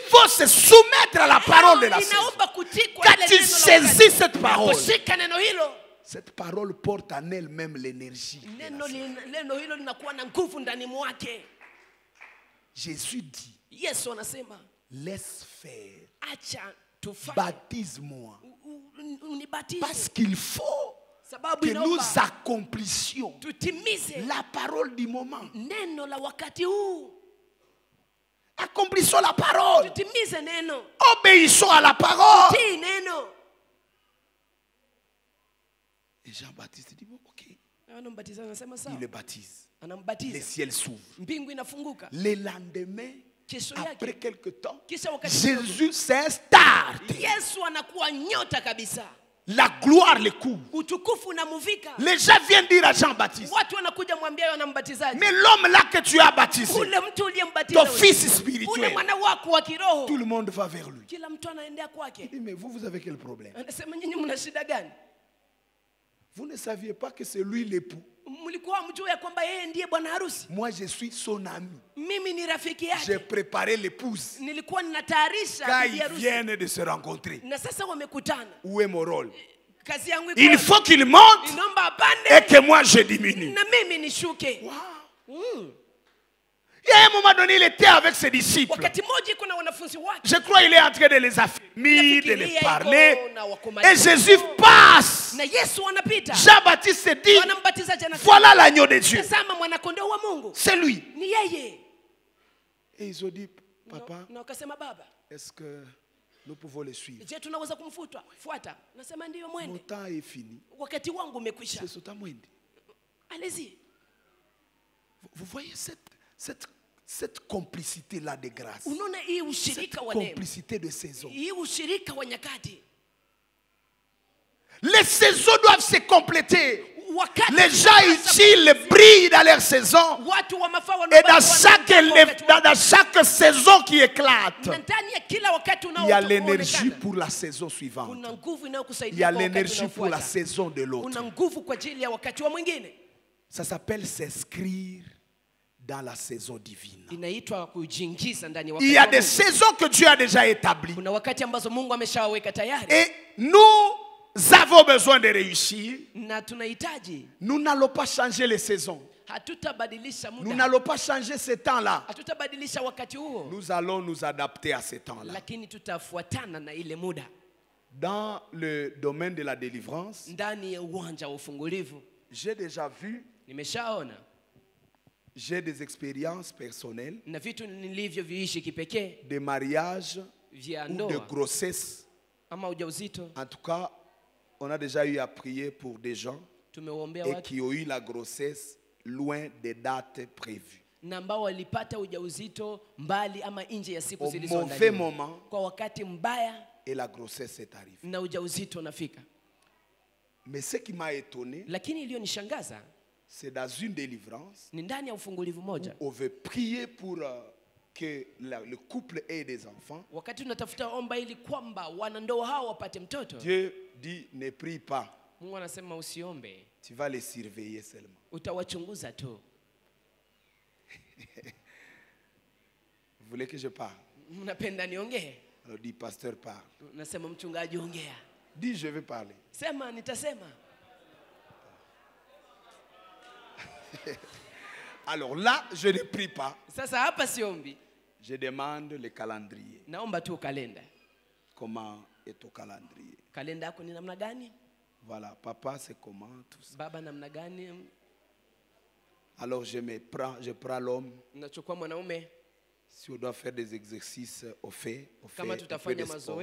faut se soumettre à la parole de la saison. Quand tu saisis cette parole, cette parole porte en elle-même l'énergie. Jésus dit, laisse faire, baptise-moi, parce qu'il faut que nous accomplissions la parole du moment. Accomplissons la parole. Obéissons à la parole. Et Jean-Baptiste dit, bon, ok. Il le baptise. Le ciel s'ouvre. Le lendemain, après quelque temps, Jésus s'installe. La gloire le couvre. Les gens viennent dire à Jean-Baptiste, mais l'homme là que tu as baptisé, ton fils spirituel, tout le monde va vers lui. Il dit, mais vous avez quel problème? Vous ne saviez pas que c'est lui l'époux? Moi je suis son ami. J'ai préparé l'épouse. Quand ils viennent de se rencontrer, où est mon rôle? Il faut qu'il monte et que moi je diminue. Wow. Il y a un moment donné, il était avec ses disciples. Je crois qu'il est en train de les affermir, de les parler. Et Jésus passe. Jean-Baptiste se dit, voilà l'agneau de Dieu. C'est lui. Et ils ont dit, papa, est-ce que nous pouvons le suivre? Mon temps est fini. C'est ce temps. Allez-y. Vous voyez cette complicité-là de grâce. Cette complicité de saison. Les saisons doivent se compléter. Les gens utiles brillent dans leur saison. Et dans chaque saison qui éclate, il y a l'énergie pour la saison suivante. Il y a l'énergie pour la saison de l'autre. Ça s'appelle s'inscrire dans la saison divine. Il y a des saisons que Dieu a déjà établies. Et nous avons besoin de réussir. Nous n'allons pas changer les saisons. Nous n'allons pas changer ce temps-là. Nous allons nous adapter à ce temps-là. Dans le domaine de la délivrance, j'ai déjà vu, j'ai des expériences personnelles, de mariage ou de grossesse. En tout cas, on a déjà eu à prier pour des gens et qui ont eu la grossesse loin des dates prévues. Au mauvais moment, et la grossesse est arrivée. Mais ce qui m'a étonné, c'est dans une délivrance où on veut prier pour que le couple ait des enfants. Dieu dit, ne prie pas. Tu vas les surveiller seulement. Vous voulez que je parle? Alors dit, pasteur parle. Dis, je vais parler. Alors là, je ne prie pas. Je demande le calendrier. Comment est ton calendrier? Voilà, papa, c'est comment tout ça? Alors je prends l'homme. Si on doit faire des exercices, on fait des sports,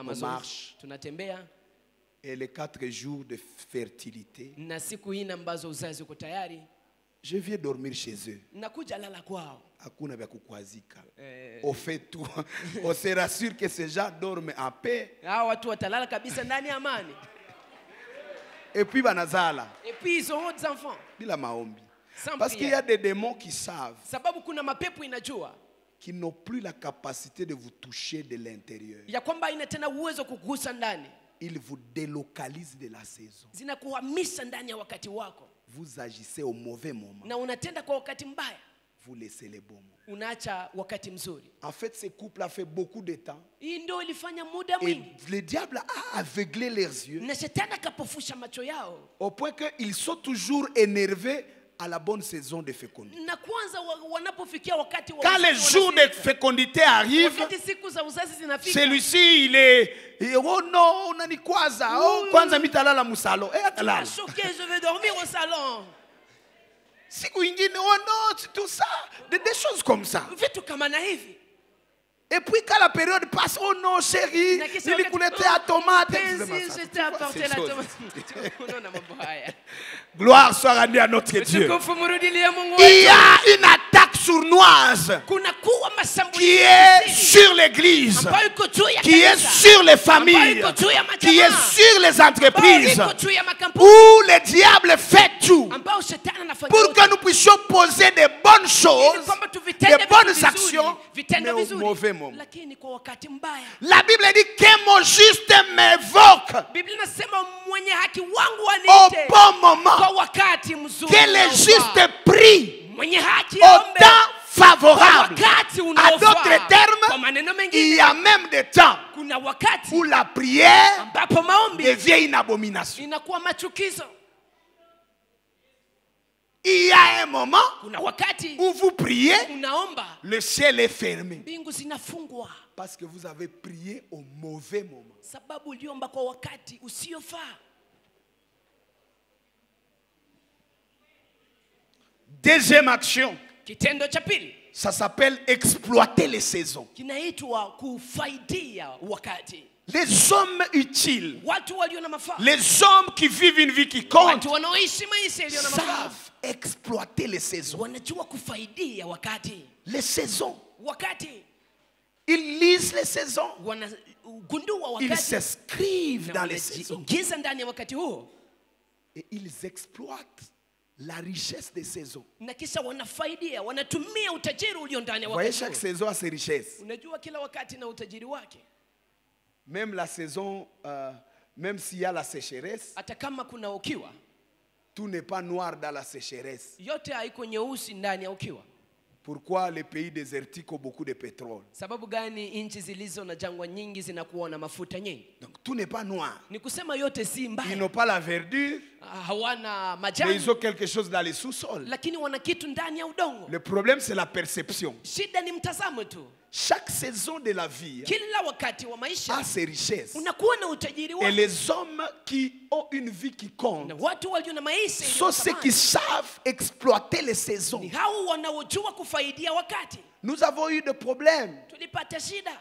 on marche. Et les 4 jours de fertilité, je viens dormir chez eux. Hakuna vya kukwazika. On fait tout. On se rassure que ces gens dorment en paix. Et puis banazala. Et puis ils auront des enfants. Bila maombi. Parce qu'il y a des démons qui savent, qui n'ont plus la capacité de vous toucher de l'intérieur. Ils vous délocalisent de la saison. Vous agissez au mauvais moment. Vous laissez les bons moments. En fait, ce couple a fait beaucoup de temps. Et le diable a aveuglé leurs yeux. Au point qu'ils sont toujours énervés à la bonne saison de fécondité. Quand les jours de fécondité arrivent, celui-ci il est oh non, on a ni kwaza, oh kwanza mitalala musalo, choqué, je vais dormir au salon. Siku ingine oh non, tout ça, des choses comme ça. Et puis quand la période passe, oh non chérie, il couletait à tomate. Je t'ai apporté la tomate. Gloire soit rendue à notre Dieu. Il y a une attaque sournoise qui est sur l'église, qui est sur les familles, qui est sur les entreprises, où le diable fait tout pour que nous puissions poser des bonnes choses, des bonnes actions, mais au mauvais moment. La Bible dit que mon juste m'évoque au bon moment, que le juste prie au temps favorable. À d'autres termes, il y a même des temps kuna wakati où la prière ambapo maombi devient une abomination. inakuwa machukizo. Il y a un moment Kuna wakati où vous priez, unaomba, le ciel est fermé. mbingu zinafungwa. Parce que vous avez prié au mauvais moment. Sababu uliomba kwa wakati usiofaa. Deuxième action. Kitendo cha pili. Ça s'appelle exploiter les saisons. Kinaitwa kufaidia wakati. Les hommes utiles, Watu walio na mafaa, les hommes qui vivent une vie qui compte, watu wanaoishi maisha yaliyo na mafaa, savent exploiter les saisons. wanajua kufaidia wakati. Les saisons. Wakati Ils lisent les saisons. wanagundua Ils wakati s'inscrivent na dans les saisons. wanajiingiza ndani ya wakati huo, Et ils exploitent la richesse des saisons. na kisha wanafaidia, wanatumia utajiri ulio ndani ya Vous voyez, wakati chaque huo. saison a ses richesses. Unajua kila wakati na utajiri wake. Même la saison, même s'il y a la sécheresse, Hata kama kuna ukiwa, tout n'est pas noir dans la sécheresse. yote haiko nyeusi ndani ya ukiwa. Pourquoi les pays désertiques ont beaucoup de pétrole? Sababu gani nchi zilizo na jangwa nyingi zinakuwa na mafuta nyingi? Donc tout n'est pas noir. Ni kusema yote si Ils mbaya. n'ont pas la verdure, Hawana mais majani, ils ont quelque chose dans les sous-sols. lakini wana kitu ndani ya udongo. Le problème, c'est la perception. Shida ni mtazamo tu. Chaque saison de la vie Kila wakati wa maisha a ses richesses. unakuwa na utajiri Et wake. les hommes qui ont une vie qui compte Na watu walio na maisha sont yenye ceux qui thamani savent exploiter les saisons. ni hao wanaojua kufaidia wakati. Nous avons eu des problèmes. Tulipata shida.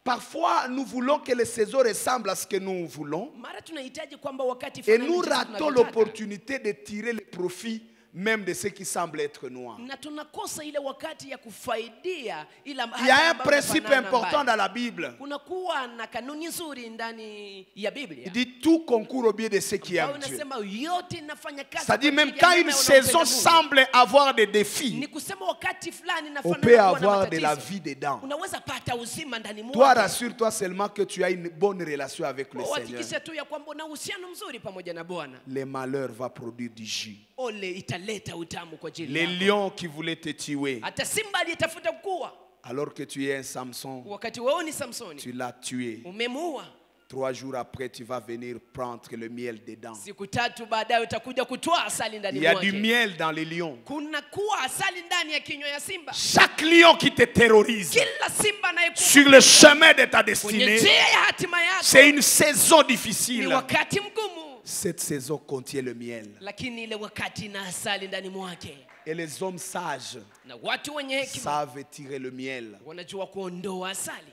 Parfois, nous voulons que les saisons ressemblent à ce que nous voulons. Mara tunahitaji kwamba wakati Et fulani nous jinsi ratons tunavyotaka. l'opportunité de tirer le profit même de ce qui semble être noir. Na tunakosa ile wakati ya kufaidia ila Il y a un principe important dans la Bible. Kuna kuwa na kanuni nzuri ndani ya Biblia. Il dit tout concourt au bien de ceux qui aiment Dieu. Unasema yote inafanya kazi. C'est-à-dire kwa même ajili ya quand mema une wanaopenda saison Mungu. semble avoir des défis, Ni kusema wakati fulani on nafanana peut kuwa na avoir de la matatizo. vie dedans. Unaweza pata uzima ndani Toi, mwako. rassure-toi seulement que tu as une bonne relation avec le Seigneur. Hakikisha tu ya kwamba una uhusiano mzuri pamoja na Bwana. Le malheur va produire du jus. Ole italeta utamu kwa ajili Les yako. lions qui voulaient te tuer, Hata simba aliyetafuta kukua, alors que tu es un Samson, wakati wewe ni Samsoni, tu l'as tué. umemuua. 3 jours après, tu vas venir prendre le miel dedans. Siku tatu baadaye utakuja kutoa asali ndani Il y a mwake. du miel dans les lions. Kuna kuwa asali ndani ya kinywa ya simba. Chaque lion qui te terrorise Kila simba anayekuwa sur le chemin de ta kwenye destinée, njia ya hatima yako c'est une saison ni difficile. wakati mgumu, Cette saison contient le miel. lakini ile wakati na asali ndani mwake. Et les hommes sages Na watu wenye hekima savent tirer le miel wanajua kuondoa asali,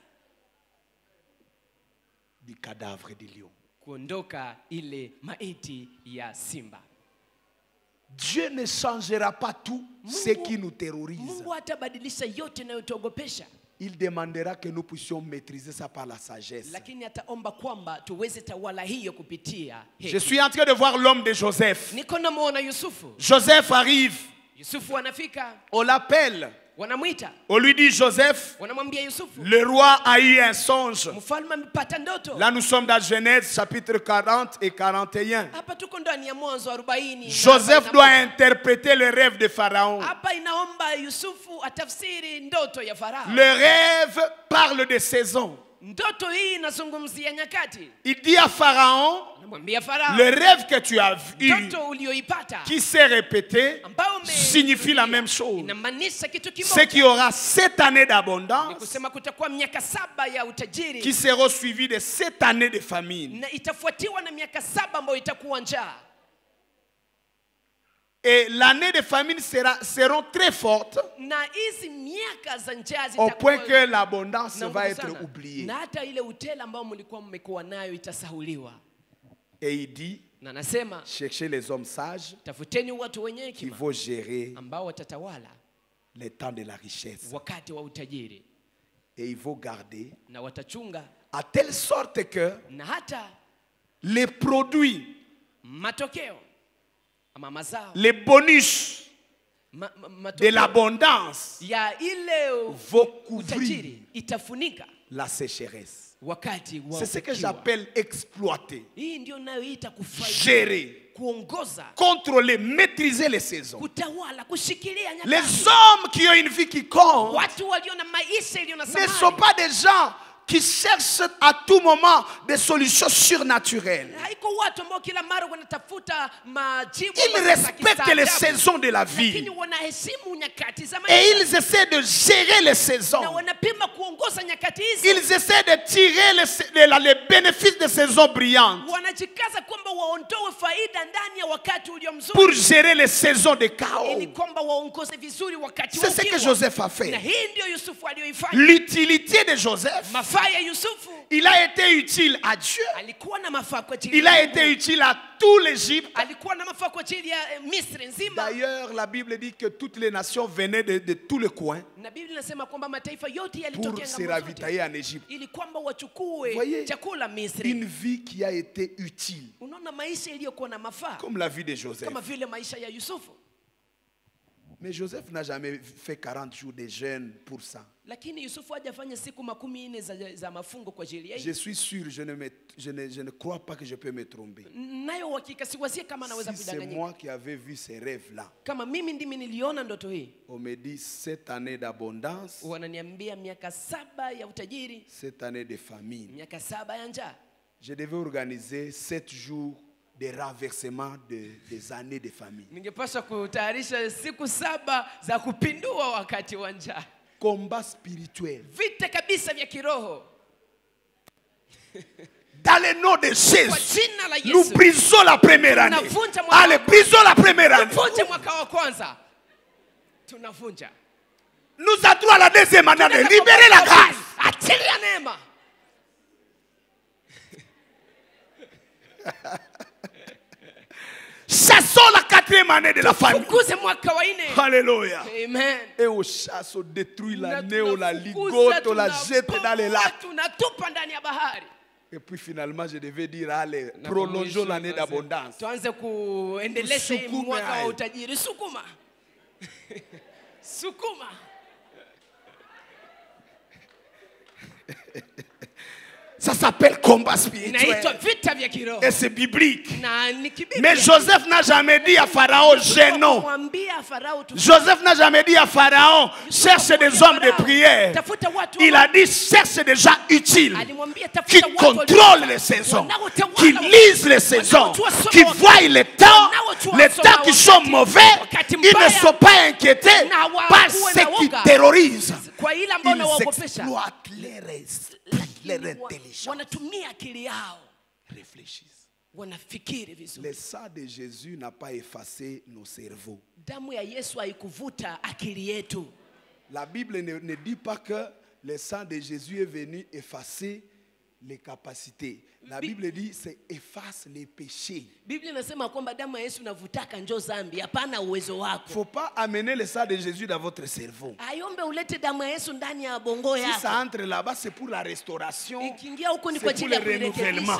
du cadavre du lion. kuondoka ile maiti ya simba. Dieu ne changera pas tout ce qui nous terrorise. Mungu hatabadilisha yote inayotuogopesha, Il demandera que nous puissions maîtriser ça par la sagesse. lakini ataomba kwamba tuweze tawala hiyo kupitia Je hekima. suis en train de voir l'homme de Joseph. Niko namuona Yusufu. Joseph arrive, Yusufu anafika, on l'appelle, wanamwita, on lui dit Joseph, wanamwambia Yusufu, le roi a eu un songe. mfalme amepata ndoto. Là nous sommes dans Genèse chapitre 40 et 41. Hapa tuko ndani ya Mwanzo 40. Joseph doit interpréter le rêve de Pharaon. Hapa inaomba Yusufu atafsiri ndoto ya Farao. Le rêve parle de saisons. Ndoto hii inazungumzia nyakati. Il dit à Pharaon, Namwambia Farao, le rêve que tu as eu, ndoto ulioipata qui s'est répété, ambao signifie la même chose. inamaanisha kitu C'est qu'il y kimoja. aura 7 années Ni d'abondance kusema kutakuwa miaka 7 ya utajiri qui seront suivies de 7 années de famine. na itafuatiwa na miaka 7 ambayo itakuwa njaa. Et l'année de famine seront très fortes Na hizi miaka za njaa au point zitakuwa que l'abondance na va nguvu être sana. oubliée. Na hata ile utela ambao mlikuwa mmekuwa nayo itasahuliwa. Et il dit, Na nasema cherchez les hommes sages tafuteni watu wenye qui hekima vont gérer ambao watatawala les temps de la richesse. wakati wa utajiri Et ils vont garder na watachunga, à telle sorte que na hata les produits, matokeo ama mazao les bonus de matokeo l'abondance ya ile vont couvrir utajiri itafunika la sécheresse. wakati wa C'est ce que ukiwa. j'appelle exploiter, Hii ndio nayoita kufaidi, gérer, kuongoza, contrôler, maîtriser les saisons. kutawala, kushikilia Les nyakati. hommes qui ont une vie qui compte Watu walio na maisha iliyo na ne sont thamani pas des gens qui cherchent à tout moment des solutions surnaturelles. Ils respectent les saisons de la vie. Et ils essaient de gérer les saisons. Ils essaient de tirer les bénéfices des saisons brillantes pour gérer les saisons de chaos. C'est ce que Joseph a fait. L'utilité de Joseph, il a été utile à Dieu. Il a été utile à tout l'Égypte. D'ailleurs, la Bible dit que toutes les nations venaient de tous les coins pour se ravitailler en Égypte. Vous voyez, une vie qui a été utile, comme la vie de Joseph. Mais Joseph n'a jamais fait 40 jours de jeûne pour ça. Je suis sûr, je ne crois pas que je peux me tromper. Si c'est moi qui avais vu ces rêves-là, on me dit 7 années d'abondance, 7 années de famine. Je devais organiser 7 jours de renversement des années de famille. Combat spirituel. Dans le nom de Jésus, nous brisons la première année. Allez, brisons la première année. Nous entrons à la deuxième année. Libérez la grâce. Chassons la 4e année de la famille. Alléluia. Amen. Et on chasse, on détruit l'année, on la ligote, on la jette dans les lacs. Et puis finalement, je devais dire, allez, prolongeons l'année d'abondance. Sukuma. Ça s'appelle combat spirituel. Et c'est biblique. Mais Joseph n'a jamais dit à Pharaon, gênons. Joseph n'a jamais dit à Pharaon, cherche des hommes de prière. Il a dit, cherche des gens utiles, qui contrôlent les saisons, qui lisent les saisons, qui voient les temps qui sont mauvais. Ils ne sont pas inquiétés par ce qui terrorise. Ils exploitent leur intelligence. Réfléchissent. Le sang de Jésus n'a pas effacé nos cerveaux. La Bible ne dit pas que le sang de Jésus est venu effacer les capacités. La Bible dit c'est efface les péchés. Il ne faut pas amener le sang de Jésus dans votre cerveau. Si ça entre là-bas, c'est pour la restauration, c'est pour le renouvellement.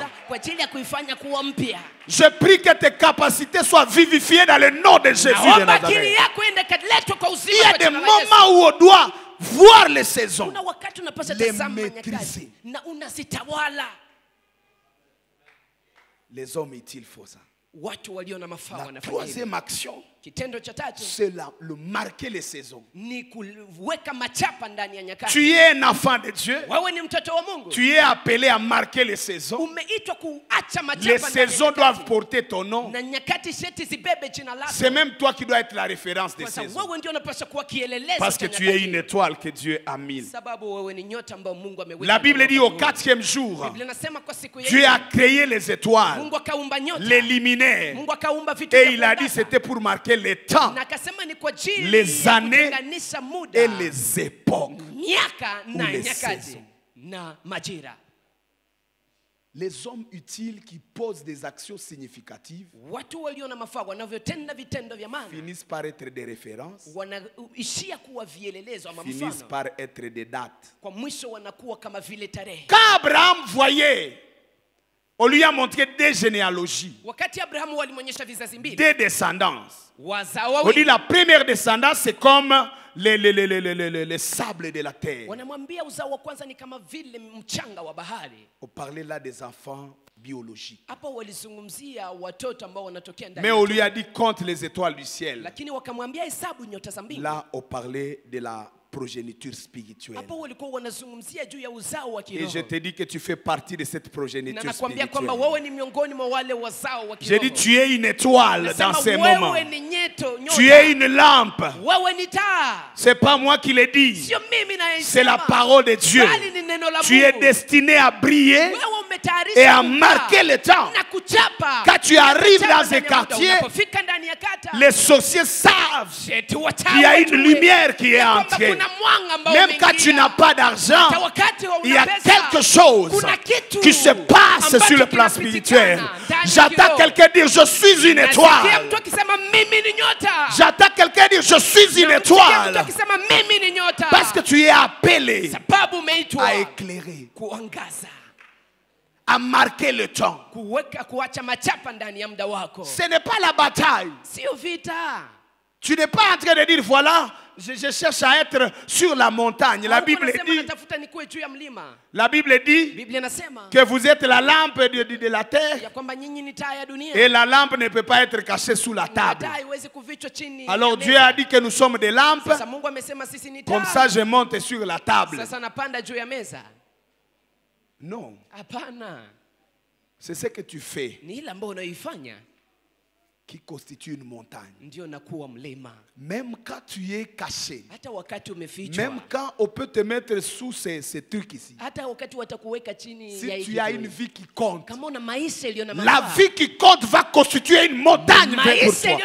Je prie que tes capacités soient vivifiées dans le nom de Jésus de Nazareth. Il y a des moments où on doit voir les saisons, les maîtriser. Les hommes utiles font ça. La troisième action, c'est le marquer les saisons. Tu es un enfant de Dieu. Tu es appelé à marquer les saisons. Les saisons doivent porter ton nom. C'est même toi qui dois être la référence des saisons. Parce que tu es une étoile que Dieu a mise. La Bible dit au 4e jour, Dieu a créé les étoiles, les luminaires. Et il a dit c'était pour marquer les temps, les années et les époques ou les saisons. Les hommes utiles qui posent des actions significatives finissent par être des références, finissent par être des dates. Quand Abraham voyait, on lui a montré des généalogies, des descendances. On dit la première descendance, c'est comme les sables de la terre. On parlait là des enfants biologiques. Mais on lui a dit compte les étoiles du ciel. Là, on parlait de la progéniture spirituelle. Et je te dis que tu fais partie de cette progéniture spirituelle. J'ai dit, tu es une étoile dans ces moments. Tu es une lampe. C'est pas moi qui l'ai dit. C'est la parole de Dieu. Tu es destiné à briller et à marquer le temps. Quand tu arrives dans un quartier, les sorciers savent qu'il y a une lumière qui est entrée. Même quand tu n'as pas d'argent, il y a quelque chose qui se passe sur le plan spirituel. J'entends quelqu'un dire, je suis une étoile. J'entends quelqu'un dire, je suis une étoile. Parce que tu es appelé à éclairer, à marquer le temps. Ce n'est pas la bataille. Tu n'es pas en train de dire, voilà, je cherche à être sur la montagne. La Bible dit que vous êtes la lampe de la terre et la lampe ne peut pas être cachée sous la table. Alors Dieu a dit que nous sommes des lampes. Comme ça je monte sur la table. Non. C'est ce que tu fais qui constitue une montagne. Même quand tu es caché, même quand on peut te mettre sous ces trucs ici, si tu as une vie qui compte, la vie qui compte va constituer une montagne pour toi.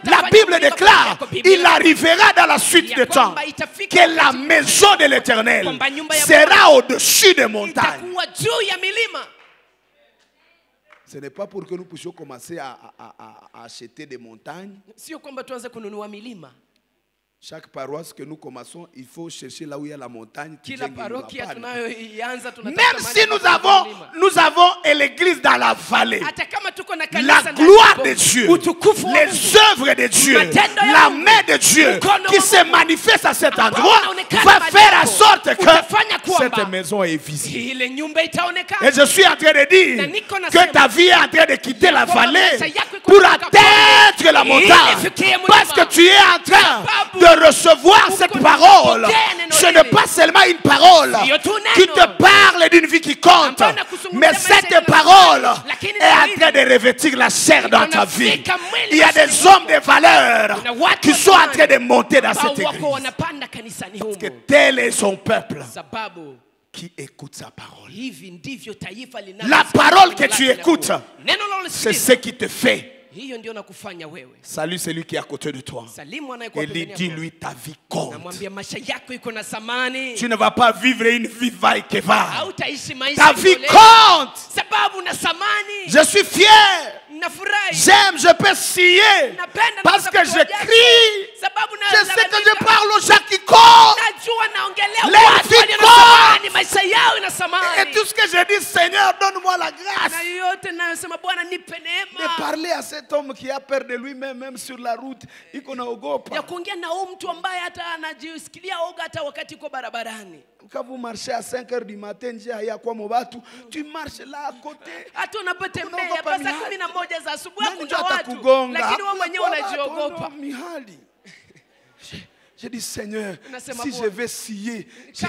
La Bible déclare, il arrivera dans la suite du temps que la maison de l'Éternel sera au-dessus des montagnes. Ce n'est pas pour que nous puissions commencer à acheter des montagnes. Chaque paroisse que nous commençons, il faut chercher là où il y a la montagne. Même si nous avons l'église dans la vallée, la gloire de Dieu, les œuvres de Dieu, la main de Dieu qui se manifeste à cet endroit va faire en sorte que cette maison est visible. Et je suis en train de dire que ta vie est en train de quitter la vallée pour atteindre la montagne. Parce que tu es en train de recevoir cette parole. Ce n'est pas seulement une parole qui te parle d'une vie qui compte, mais cette parole est en train de revêtir la chair dans ta vie. Il y a des hommes de valeur qui sont en train de monter dans cette église. Parce que tel est son peuple qui écoute sa parole. La parole que tu écoutes, c'est ce qui te fait. Salut celui qui est à côté de toi. Et dis-lui, ta vie compte. Tu ne vas pas vivre une vie va-et-va. Ta vie compte. Je suis fier. J'aime, je peux scier. Parce que je crie. Je sais que je parle aux gens qui comptent. Les vies comptent. Et tout ce que je dis, Seigneur, donne-moi la grâce de parler à cet homme qui a peur de lui-même, même sur la route. Quand vous marchez à 5 h du matin, tu marches là à côté. J'ai dit, Seigneur, si je vais scier, je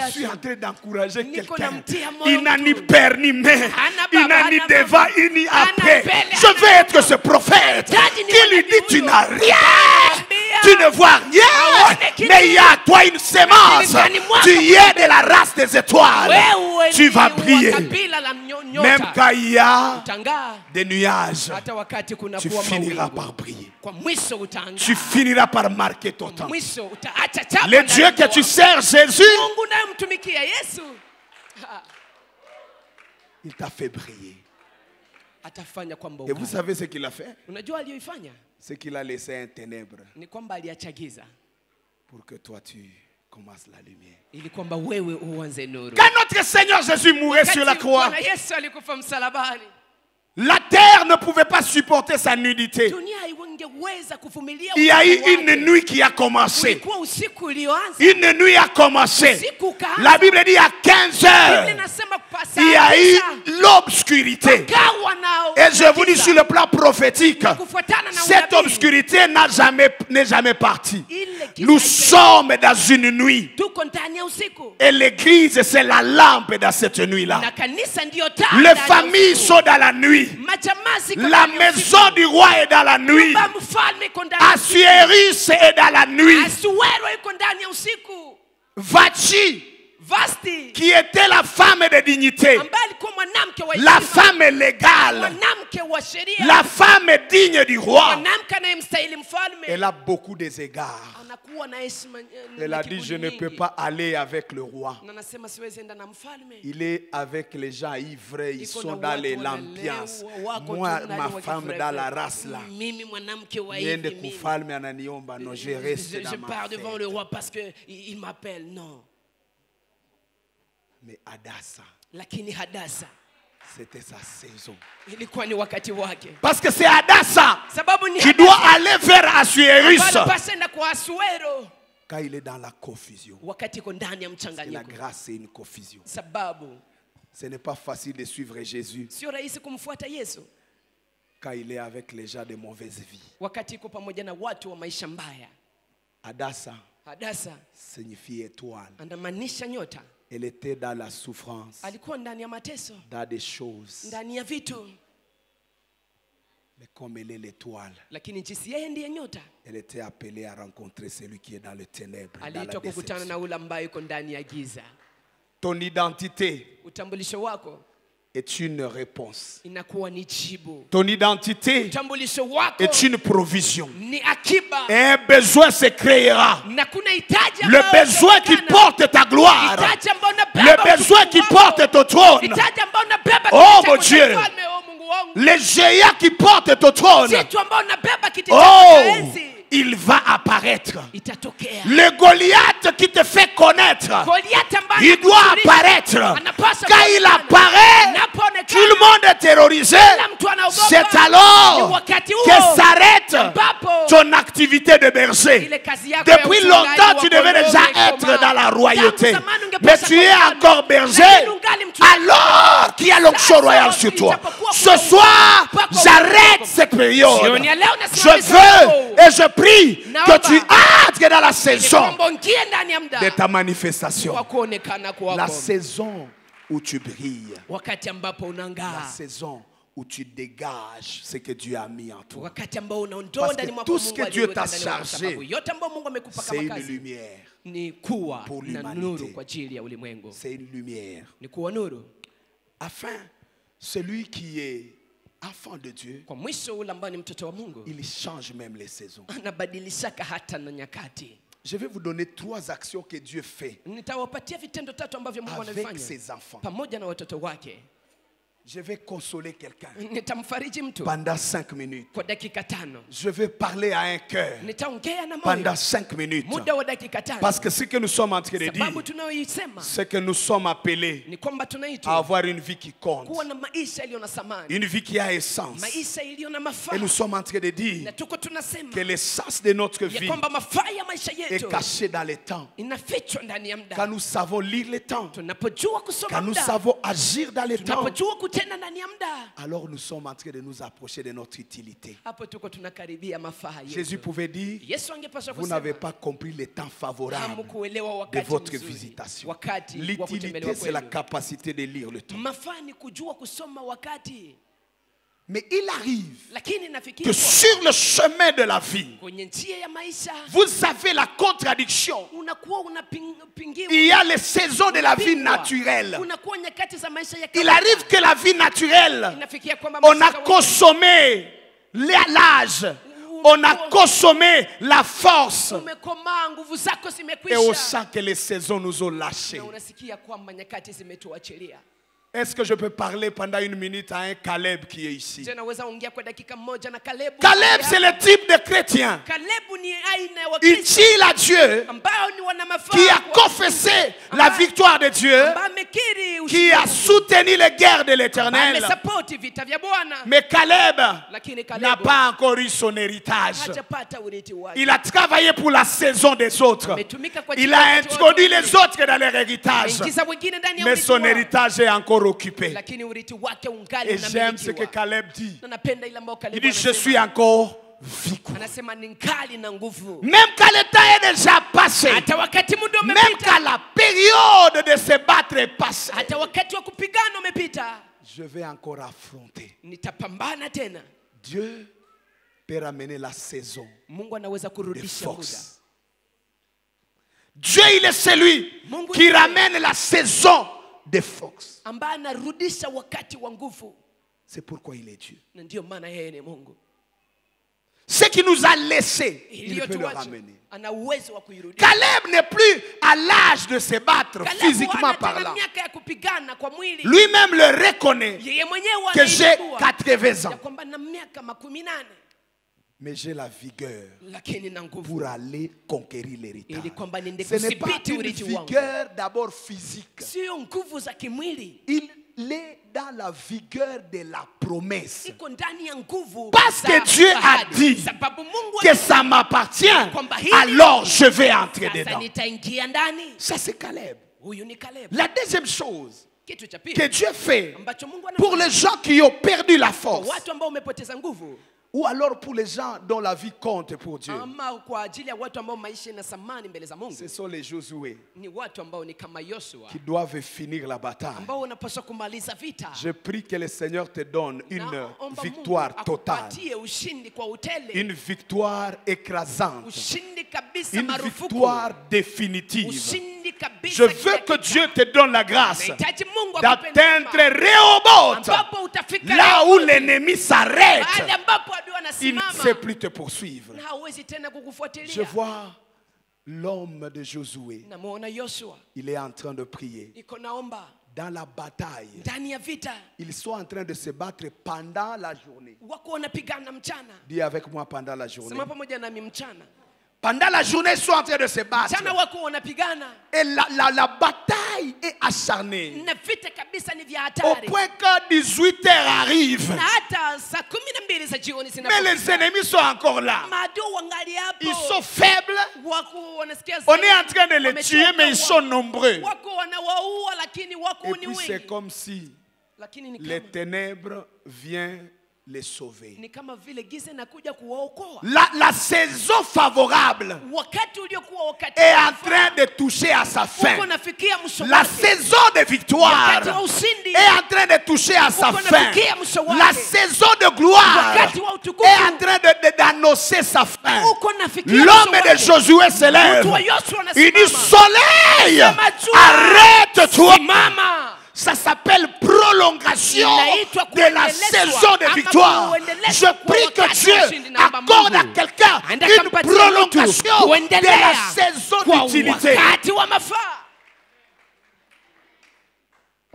suis en train d'encourager quelqu'un. Il n'a ni père ni mère. Il n'a ni devant ni après. Je veux être ce prophète qui lui dit, tu n'as rien. Tu ne vois rien. Mais il y a à toi une sémence. Tu es de la race des étoiles. Tu vas briller. Même quand il y a des nuages, tu finiras par briller. Tu finiras par marquer ton temps. Le Dieu que tu sers, Jésus, il t'a fait briller. Et vous savez ce qu'il a fait? C'est qu'il a laissé un ténèbre pour que toi tu commences la lumière. Quand notre Seigneur Jésus mourait sur la croix, la terre ne pouvait pas supporter sa nudité. Il y a eu une nuit qui a commencé. Une nuit a commencé. La Bible dit à 15 h. il y a eu l'obscurité. Et je vous dis sur le plan prophétique, cette obscurité n'est jamais partie. Nous sommes dans une nuit. Et l'église, c'est la lampe dans cette nuit-là. Les familles sont dans la nuit. La maison du roi est dans la nuit. Assuérus est dans la nuit. Vasti, qui était la femme de dignité, la femme légale, la femme digne du roi, elle a beaucoup des égards. Elle a dit, je ne peux pas aller avec le roi. Il est avec les gens ivrés, ils sont dans l'ambiance. Moi, ma femme dans la race là. Je pars devant le roi parce qu'il m'appelle, non. Mais Hadassa, c'était sa saison. Parce que c'est Hadassa qui doit aller vers Assuérus. Quand il est dans la confusion. La grâce, c'est une confusion. Ce n'est pas facile de suivre Jésus quand il est avec les gens de mauvaise vie. Hadassa signifie étoile. Elle était dans la souffrance, dans des choses. Mais comme elle est l'étoile, elle était appelée à rencontrer celui qui est dans le ténèbre, dans la déception. Ton identité est une réponse. Ton identité est une provision. Et un besoin se créera. Le besoin qui porte ta gloire. Le besoin qui porte ton trône. Oh mon Dieu. Les géants qui portent ton trône. Oh, il va apparaître. Le Goliath qui te fait connaître, il doit apparaître. Quand il apparaît, tout le monde est terrorisé. C'est alors que s'arrête ton activité de berger. Depuis longtemps, tu devais déjà être dans la royauté. Mais tu es encore berger alors qu'il y a l'onction royale sur toi. Ce soir, j'arrête cette période. Je veux et je prie que tu entres dans la saison de ta manifestation. La saison où tu brilles. La saison où tu dégages ce que Dieu a mis en toi. Parce que tout ce que Dieu t'a chargé, c'est une lumière pour l'humanité. C'est une lumière. Afin, celui qui est enfant de Dieu, il change même les saisons. Je vais vous donner 3 actions que Dieu fait avec ses enfants. Je vais consoler quelqu'un pendant 5 minutes. Je vais parler à un cœur pendant 5 minutes. Parce que ce que nous sommes en train de dire, c'est que nous sommes appelés à avoir une vie qui compte, une vie qui a essence. Et nous sommes en train de dire que l'essence de notre vie est cachée dans les temps. Quand nous savons lire les temps, quand nous savons agir dans les temps, alors nous sommes en train de nous approcher de notre utilité. Jésus pouvait dire, vous n'avez pas compris les temps favorables de votre visitation. L'utilité, c'est la capacité de lire le temps. Mais il arrive que sur le chemin de la vie, vous avez la contradiction. Il y a les saisons de la vie naturelle. Il arrive que la vie naturelle, on a consommé l'âge, on a consommé la force, et on sent que les saisons nous ont lâchés. Est-ce que je peux parler pendant 1 minute à un Caleb qui est ici? Caleb, c'est le type de chrétien utile à Dieu, qui a confessé la victoire de Dieu, qui a soutenu les guerres de l'Éternel. Mais Caleb n'a pas encore eu son héritage. Il a travaillé pour la saison des autres. Il a introduit les autres dans leur héritage. Mais son héritage est encore occupé. Et j'aime ce que Caleb dit. Il dit, je suis encore vigoreux. Même quand le temps est déjà passé, même quand la période de se battre est passée, je vais encore affronter. Dieu peut ramener la saison de force. Dieu, il est celui qui ramène la saison de force. C'est pourquoi il est Dieu. Ce qui nous a laissé, il peut le ramener. Caleb n'est plus à l'âge de se battre physiquement parlant. Lui-même le reconnaît que j'ai 80 ans. Mais j'ai la vigueur pour aller conquérir l'héritage. Ce n'est pas une vigueur d'abord physique. Il est dans la vigueur de la promesse. Parce que Dieu a dit que ça m'appartient, alors je vais entrer dedans. Ça c'est Caleb. La deuxième chose que Dieu fait pour les gens qui ont perdu la force, ou alors pour les gens dont la vie compte pour Dieu, ce sont les Josué qui doivent finir la bataille. Je prie que le Seigneur te donne une victoire totale, une victoire écrasante, une victoire définitive. Je veux que Dieu te donne la grâce d'atteindre Rehoboth, là où l'ennemi s'arrête. Il ne sait plus te poursuivre. Je vois l'homme de Josué. Il est en train de prier. Dans la bataille, ils sont en train de se battre pendant la journée. Dis avec moi pendant la journée. Pendant la journée, ils sont en train de se battre. Et la bataille est acharnée. Au point que 18h arrive. Mais les ennemis sont encore là. Ils sont faibles. On est en train de les tuer, mais ils sont nombreux. Et puis c'est comme si les ténèbres viennent les sauver. La saison favorable est en train de toucher à sa fin. La saison de victoire est en train de toucher à sa fin. La saison de gloire est en train d'annoncer sa fin. L'homme de Josué se lève. Il dit, soleil, arrête-toi. Ça s'appelle prolongation de la saison de victoire. Je prie que Dieu accorde à quelqu'un une prolongation de la saison d'utilité.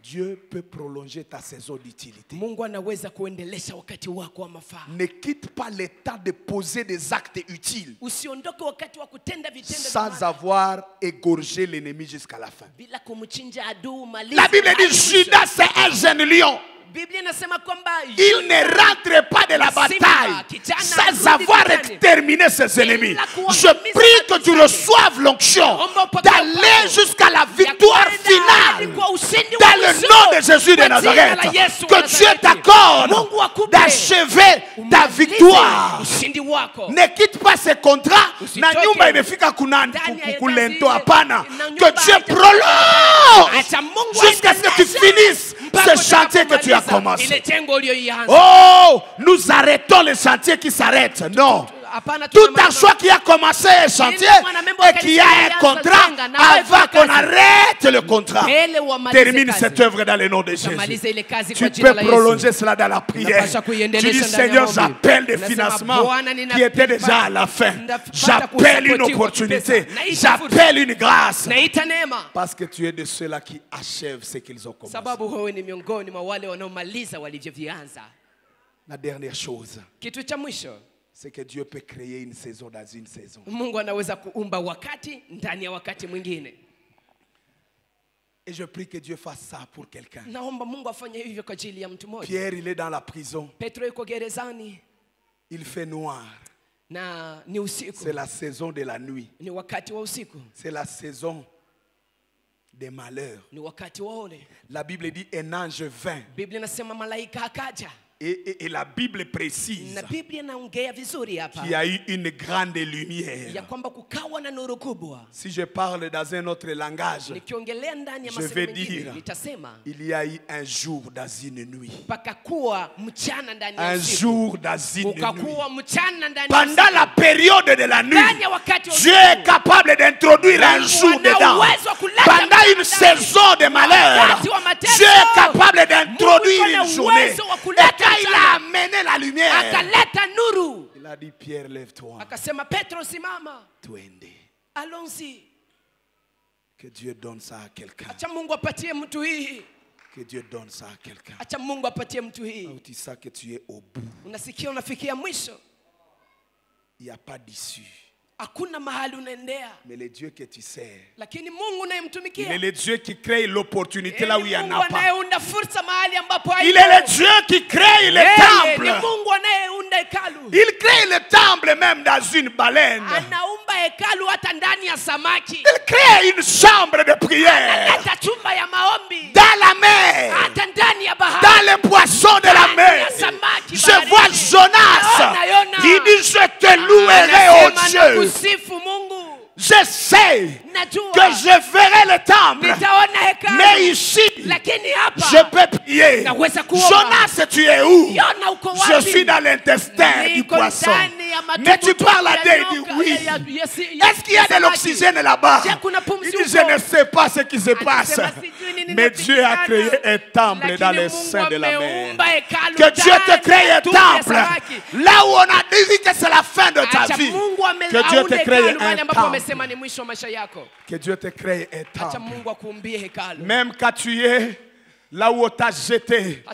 Dieu peut prolonger ta saison d'utilité. Ne quitte pas le temps de poser des actes utiles sans avoir égorgé l'ennemi jusqu'à la fin. La Bible dit Judas c'est un jeune lion. Il ne rentre pas de la bataille sans avoir exterminé ses ennemis. Je prie que tu reçoives l'onction d'aller jusqu'à la victoire finale dans le nom de Jésus de Nazareth. Que Dieu t'accorde d'achever ta victoire. Ne quitte pas ce contrat. Que Dieu prolonge jusqu'à ce que tu finisses ce chantier que tu as commencé. Oh, nous arrêtons le chantier qui s'arrête. Non. Tout un choix qui a commencé un chantier et qui a un contrat avant qu'on arrête le contrat. Termine cette œuvre dans le nom de Jésus. Tu peux prolonger cela dans la prière. Tu dis Seigneur, j'appelle des financements qui étaient déjà à la fin. J'appelle une opportunité. J'appelle une grâce. Parce que tu es de ceux-là qui achèvent ce qu'ils ont commencé. La dernière chose, c'est que Dieu peut créer une saison dans une saison. Et je prie que Dieu fasse ça pour quelqu'un. Pierre, il est dans la prison. Il fait noir. C'est la saison de la nuit. C'est la saison des malheurs. Ni wakati wa ole. La Bible dit un ange vint. Biblia inasema malaika akaja. Et la Bible précise qu'il y a eu une grande lumière. Si je parle dans un autre langage, je vais dire il y a eu un jour dans une nuit. Un jour dans une nuit. Pendant la période de la nuit, Dieu est capable d'introduire un jour dedans. Pendant une saison de malheur, Dieu est capable d'introduire une journée. Il a amené la lumière. Il a dit Pierre, lève-toi. Allons-y. Que Dieu donne ça à quelqu'un. Que Dieu donne ça à quelqu'un. Tu sais que tu es au bout. Il n'y a pas d'issue. Mais le Dieu que tu sers, il est le Dieu qui crée l'opportunité là où il n'y en a pas. Il est le Dieu qui crée le temple. Il crée le temple même dans une baleine. Il crée une chambre de prière dans la mer, dans les poissons de la mer. Je vois Jonas. Il dit je te louerai, oh Dieu. Je sais que je verrai le temple, mais ici, je peux prier. Jonas, tu es où? Je suis dans l'intestin du poisson. Mais tu parles à Dieu, il dit oui. Est-ce qu'il y a de l'oxygène là-bas? Il dit je ne sais pas ce qui se passe. Mais Dieu a créé un temple dans les seins de la mer. Que Dieu te crée un temple là où on a dit que c'est la fin de ta vie. Que Dieu te crée un temple. Que Dieu te crée un temple. Même quand tu es là où on t'a jeté,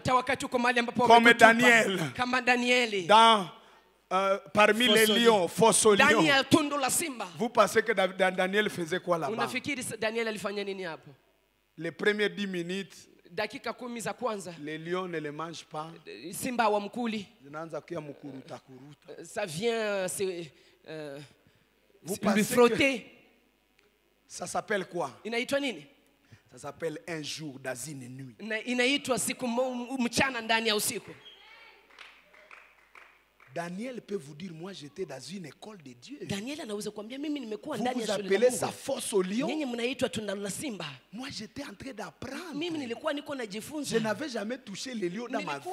comme Daniel, dans parmi les lions, force aux lions. Vous pensez que Daniel faisait quoi là-bas? Les premières 10 minutes, les lions ne les mangent pas. Ça vient vous lui frotter. Ça s'appelle quoi? Ça s'appelle un jour dans une nuit. Daniel peut vous dire, moi j'étais dans une école de Dieu. Vous vous appelez ça force au lion. Moi j'étais en train d'apprendre. Je n'avais jamais touché les lions dans ma vie.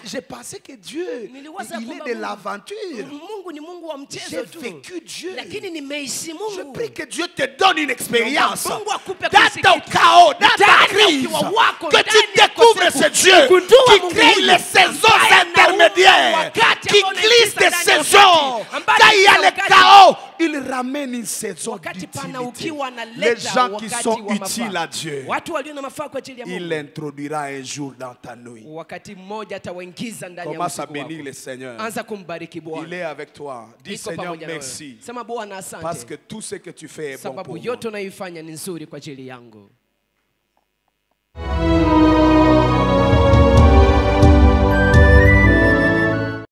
J'ai pensé que Dieu, il est de l'aventure. J'ai vécu Dieu. Je prie que Dieu te donne une expérience. Dans ton chaos, dans ta crise, que tu découvres ce Dieu qui crée les saisons intermédiaires, qui glisse des saisons. Quand il y a le chaos, il ramène une saison d'utilité. Les gens qui sont utiles à Dieu, il l'introduira un jour dans ta nuit. Commence à bénir le Seigneur. Il est avec toi. Dis Seigneur merci. Parce que tout ce que tu fais est bon pour moi.